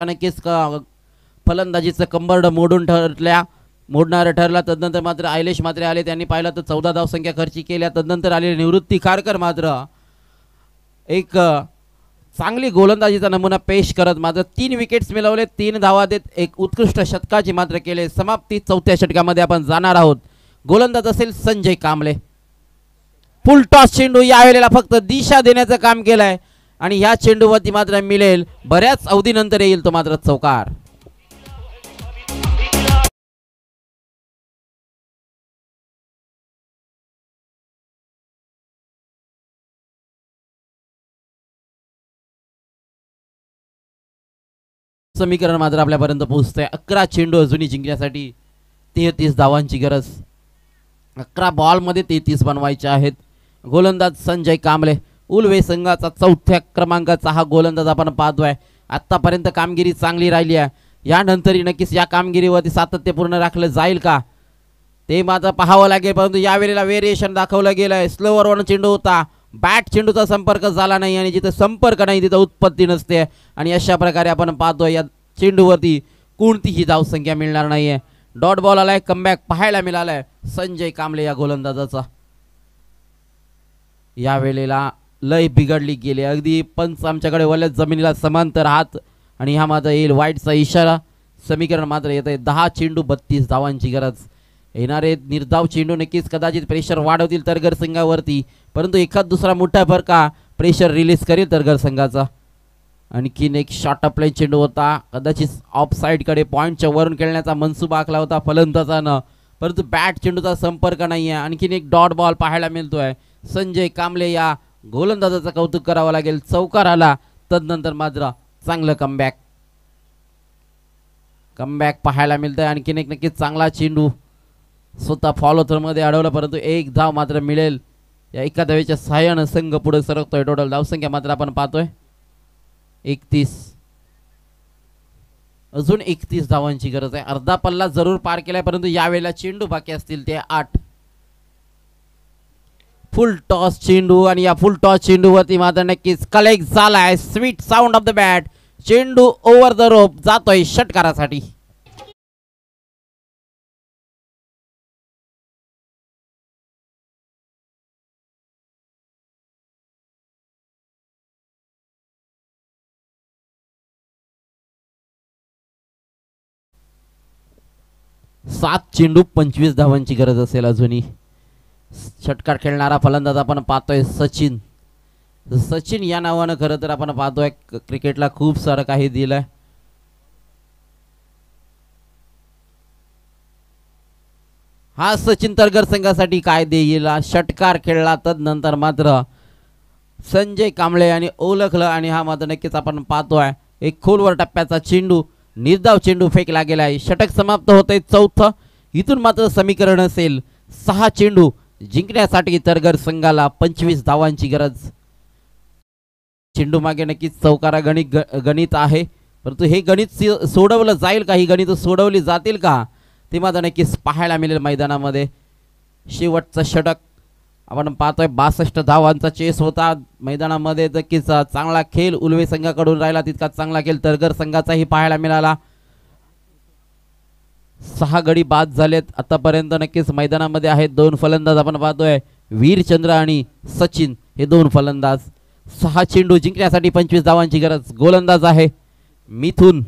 [SPEAKER 2] नक्कीच फलंदाजीचं कंबरड मोडणारं ठरला. तदनंतर मात्र आयलेश मात्रे आले, त्यांनी पाहिलं तर 14 धावसंख्या खर्ची केल्या. तदनंतर आलेले निवृत्ती खारकर मात्र एक चांगली गोलंदाजीचा नमुना पेश करत मात्र 3 विकेट्स मिळवले, 3 धावा देत एक उत्कृष्ट षटकाची मात्र केले. समाप्ती चौथ्या षटकामध्ये आपण जाणार आहोत. गोलंदाज असेल संजय कांबळे. फुल टॉस चेंडू यावेळेला फक्त दिशा देण्याचं काम केलंय आणि ह्या चेंडूवरती मात्र मिळेल, बऱ्याच अवधीनंतर येईल तो मात्र चौकार. समीकरण मात्र आपल्यापर्यंत पोहोचतंय. 11 चेंडू अजूनही जिंकण्यासाठी 33 धावांची गरज. 11 बॉलमध्ये 33 बनवायचे आहेत. गोलंदाज संजय कांबळे, उलवे संघाचा 4थ्या क्रमांकाचा हा गोलंदाज आपण पाहतोय. आतापर्यंत कामगिरी चांगली राहिली आहे, यानंतरही नक्कीच या कामगिरीवरती सातत्य पूर्ण राखलं जाईल का ते मात्र पाहावं लागेल. परंतु यावेळेला व्हेरिएशन दाखवलं गेलंय. स्लोवर वन चेंडू होता, बॅट चेंडूचा संपर्क झाला नाही आणि जिथे संपर्क नाही तिथे उत्पत्ती नसते आणि अशा प्रकारे आपण पाहतोय या चेंडूवरती कोणतीही धावसंख्या मिळणार नाहीये. डॉट बॉल आलाय, कमबॅक पाहायला मिळालाय संजय कांबळे या गोलंदाजाचा. या वेळेला लय बिघडली गेली, अगदी पंच आमच्याकडे वल्यात जमिनीला समांतर हात आणि हा मात्र येईल वाईटचा इशारा. समीकरण मात्र येत आहे 10 चेंडू 32 धावांची गरज. येणारे निर्धाव चेंडू नक्कीच कदाचित प्रेशर वाढवतील तरगर संघावरती, परंतु एखाद दुसरा मोठा फरका प्रेशर रिलीज करेल तरगर संघाचा. आणखीन एक शॉर्ट अप लाईन चेंडू होता, कदाचित ऑफ साईडकडे पॉईंटच्या वरून खेळण्याचा मनसुबा आखला होता फलंदाजानं, परंतु बॅट चेंडूचा संपर्क नाही आहे. आणखीन एक डॉट बॉल पाहायला मिळतोय. संजय कांबळे या गोलंदाजाचं कौतुक करावं लागेल. चौकार आला, तदनंतर मात्र चांगलं कमबॅक पाहायला मिळतंय. आणखीन एक नक्कीच चांगला चेंडू स्वतः फॉलो थ्रोमध्ये अडवलं, परंतु एक धाव मात्र मिळेल. या एका धावेच्या सहाय्यानं संघ पुढे सरकतोय. टोटल धावसंख्या मात्र आपण पाहतोय 31. अजून 31 धावांची गरज आहे. अर्धा पल्ला जरूर पार केलाय, परंतु यावेळेला चेंडू बाकी असतील ते 8. फुल टॉस चेंडू आणि या फुल टॉस चेंडूवरती मात्र नक्कीच कलेक्ट झालाय. Sweet sound of the bat. चेंडू ओव्हर द रोप जातोय षटकारासाठी. सात चेंडू 25 धावांची गरज असेल अजूनही. षटकार खेळणारा फलंदाज आपण पाहतोय सचिन. सचिन या नावानं खरं तर आपण पाहतोय क्रिकेटला खूप सारं काही दिलंय. हा सचिन तरगर संघासाठी काय देईल. षटकार खेळला, तदनंतर मात्र संजय कांबळे यांनी ओळखलं आणि हा मात्र नक्कीच आपण पाहतोय एक खोलवर टप्प्याचा चेंडू, निर्धाव चेंडू फेकला गेला आहे. षटक समाप्त होतंय 4थं. इथून मात्र समीकरण असेल 6 चेंडू जिंकण्यासाठी तरगर संघाला 25 धावांची गरज. चेंडू मागे नक्कीच चौकारा गणित आहे, परंतु हे गणित सोडवलं जाईल का, ही गणित सोडवली जातील का ते मात्र नक्कीच पाहायला मिळेल मैदानामध्ये. शेवटचं षटक आपण पाहतोय 62 धावांचा चेस होता मैदानामध्ये. नक्कीच चांगला खेळ उलवे संघाकडून राहिला, तितका चांगला खेळ तरगर संघाचाही पाहायला मिळाला. 6 गडी बाद झालेत आतापर्यंत. नक्कीच मैदानामध्ये आहेत 2 फलंदाज आपण पाहतोय, वीरचंद्र आणि सचिन हे 2 फलंदाज. 6 चेंडू जिंकण्यासाठी 25 धावांची गरज. गोलंदाज आहे मिथुन.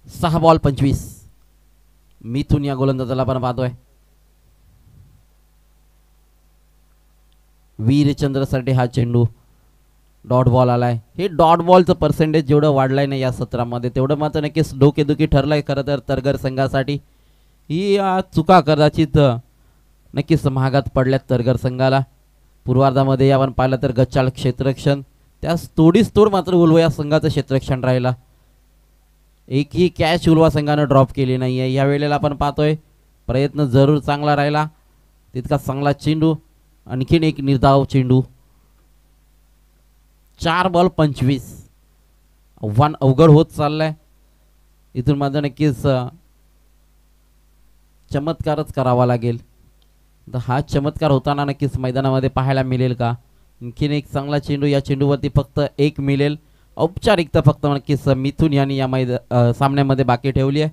[SPEAKER 2] सहा बॉल 25. मिथुन या गोलंदाजाला आपण पाहतोय. वीरचंद्रसाठी हा चेंडू डॉट बॉल आलाय. हे डॉट बॉलचं पर्सेंटेज जेवढं वाढलंय ना या सत्रामध्ये तेवढं मात्र नक्कीच डोकेदुखी ठरलंय खरं तर तरगर संघासाठी. ही चुका कदाचित नक्कीच महागात पडल्यात तरगर संघाला. पूर्वार्धामध्ये आपण पाहिलं तर गच्चाळ क्षेत्ररक्षण त्यास तोडीस तोड मात्र उल्वा या संघाचं क्षेत्ररक्षण राहिला. एकही कॅच उल्वा संघानं ड्रॉप केली नाही आहे. या वेळेला आपण पाहतोय प्रयत्न जरूर चांगला राहिला, तितका चांगला चेंडू, आणखीन एक निर्धाव चेंडू. 4 बॉल 25. आव्हान अवघड होत चाललंय. इथून माझं नक्कीच चमत्कारच करावा लागेल. तर हा चमत्कार होताना नक्कीच मैदानामध्ये पाहायला मिळेल का? आणखीन एक चांगला चेंडू. या चेंडूवरती फक्त एक मिळेल. औपचारिकता फक्त नक्कीच मिथून यांनी या सामन्यामध्ये बाकी ठेवली आहे.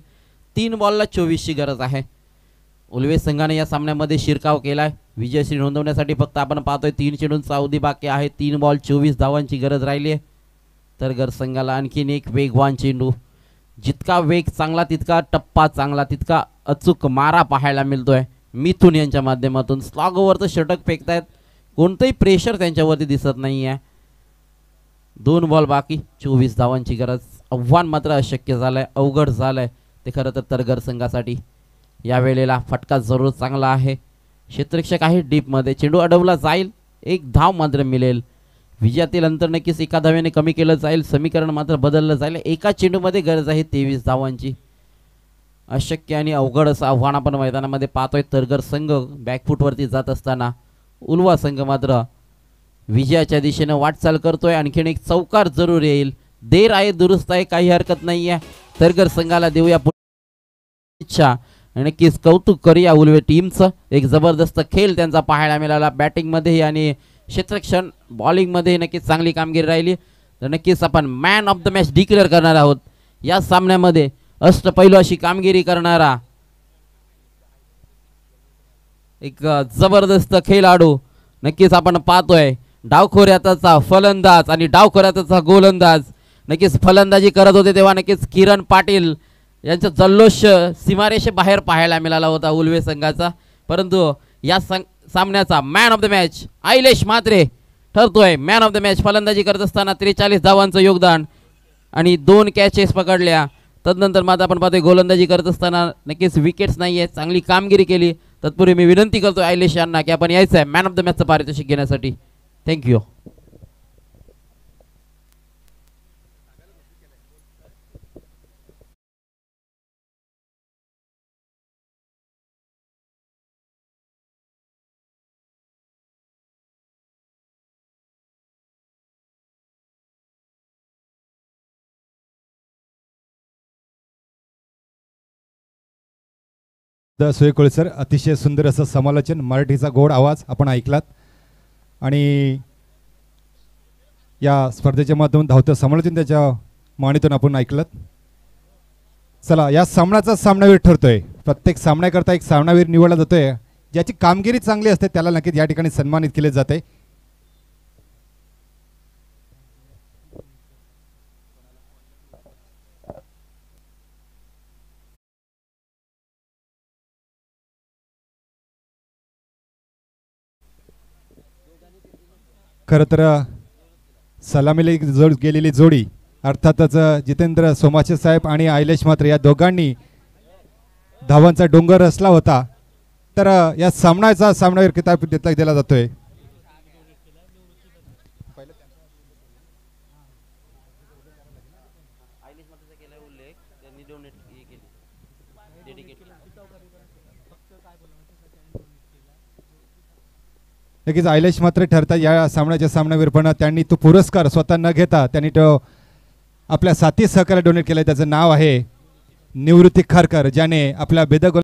[SPEAKER 2] 3 बॉलला 24ची गरज आहे. उल्वे संघाने या सामन्यामध्ये शिरकाव केलाय. विजयश्री नोंदवण्यासाठी फक्त आपण पाहतोय 3 चेंडूंचा अवधी बाकी आहे. 3 बॉल 24 धावांची गरज राहिली आहे. तरगर संघाला आणखीन एक वेगवान चेंडू. जितका वेग चांगला तितका टप्पा चांगला, तितका अचूक मारा पाहायला मिळतोय मिथून यांच्या माध्यमातून. स्लॉग ओव्हरचं षटक फेकतायत, कोणतंही प्रेशर त्यांच्यावरती दिसत नाही आहे. 2 बॉल बाकी 24 धावांची गरज. आव्हान मात्र अशक्य झालंय, अवघड झालंय ते खरं तर तरगर संघासाठी. या वेळेला फटका जरूर चांगला आहे. क्षेत्ररक्षक आहे डीपमध्ये. चेंडू अडवला जाईल, 1 धाव मात्र मिळेल. विजयातील अंतर नक्कीच 1 धावेने कमी केलं जाईल. समीकरण मात्र बदललं जाईल. एका चेंडूमध्ये गरज आहे 23 धावांची. अशक्य आणि अवघड असं आव्हान आपण मैदानामध्ये पाहतोय. तरगर संघ बॅकफूटवरती जात असताना उल्वा संघ मात्र विजयाच्या दिशेनं वाटचाल करतोय. आणखीन एक चौकार जरूर येईल. देर आहे दुरुस्त आहे, काही हरकत नाही आहे. तरगर संघाला देऊया इच्छा. नक्कीच कौतुक करूया उल्वे टीमचं. एक जबरदस्त खेळ त्यांचा पाहायला मिळाला. बॅटिंगमध्येही आणि क्षेत्ररक्षण बॉलिंगमध्ये नक्कीच चांगली कामगिरी राहिली. तर नक्कीच आपण man of the match declare करणार आहोत. या सामन्यामध्ये अष्टपैलू अशी कामगिरी करणारा एक जबरदस्त खेळाडू नक्कीच आपण पाहतोय. डावखोऱ्याचा फलंदाज आणि डावखोऱ्याचा गोलंदाज. नक्कीच फलंदाजी करत होते तेव्हा नक्कीच किरण पाटील यांचा जल्लोष सीमारेषेबाहेर पाहायला मिळाला होता उल्वे संघाचा. परंतु या सामन्याचा man of the match Ailesh Mhatre ठरतोय. मॅन ऑफ द मॅच फलंदाजी करत असताना 43 धावांचं योगदान आणि 2 कॅचेस पकडल्या. तदनंतर मात्र आपण पाहतोय गोलंदाजी करत असताना नक्कीच विकेट्स नाही आहे, चांगली कामगिरी केली. तत्पूर्वी मी विनंती करतोय आयलेश यांना की आपण यायचं आहे मॅन ऑफ द मॅचचं पारितोषिक घेण्यासाठी. थँक्यू.
[SPEAKER 1] सुयकोळे सर, अतिशय सुंदर असं समालोचन, मराठीचा गोड आवाज आपण ऐकलात आणि या स्पर्धेच्या माध्यमातून धावतं समालोचन त्याच्या माणीतून आपण ऐकलं. चला, या सामन्याचा सामनावीर ठरतोय. प्रत्येक सामन्याकरता एक सामनावीर निवडला जातोय. ज्याची कामगिरी चांगली असते त्याला नक्कीच या ठिकाणी सन्मानित केले जाते. खरं तर सलामीला गेलेली जोडी अर्थातच जितेंद्र सोमाचे साहेब आणि आयलेश म्हात्रे या दोघांनी धावांचा डोंगर रचला होता. तर या सामन्याचा सामनावीर किताब दिला जातोय. नक्कीच आयलेश म्हात्रे ठरतात या सामन्याच्या सामनावीर, पण त्यांनी तो पुरस्कार स्वतः न घेता त्यांनी तो आपल्या साथी सहकार्याला डोनेट केला. त्याचं नाव आहे निवृत्ती खारकर, ज्याने आपल्या बेदगोल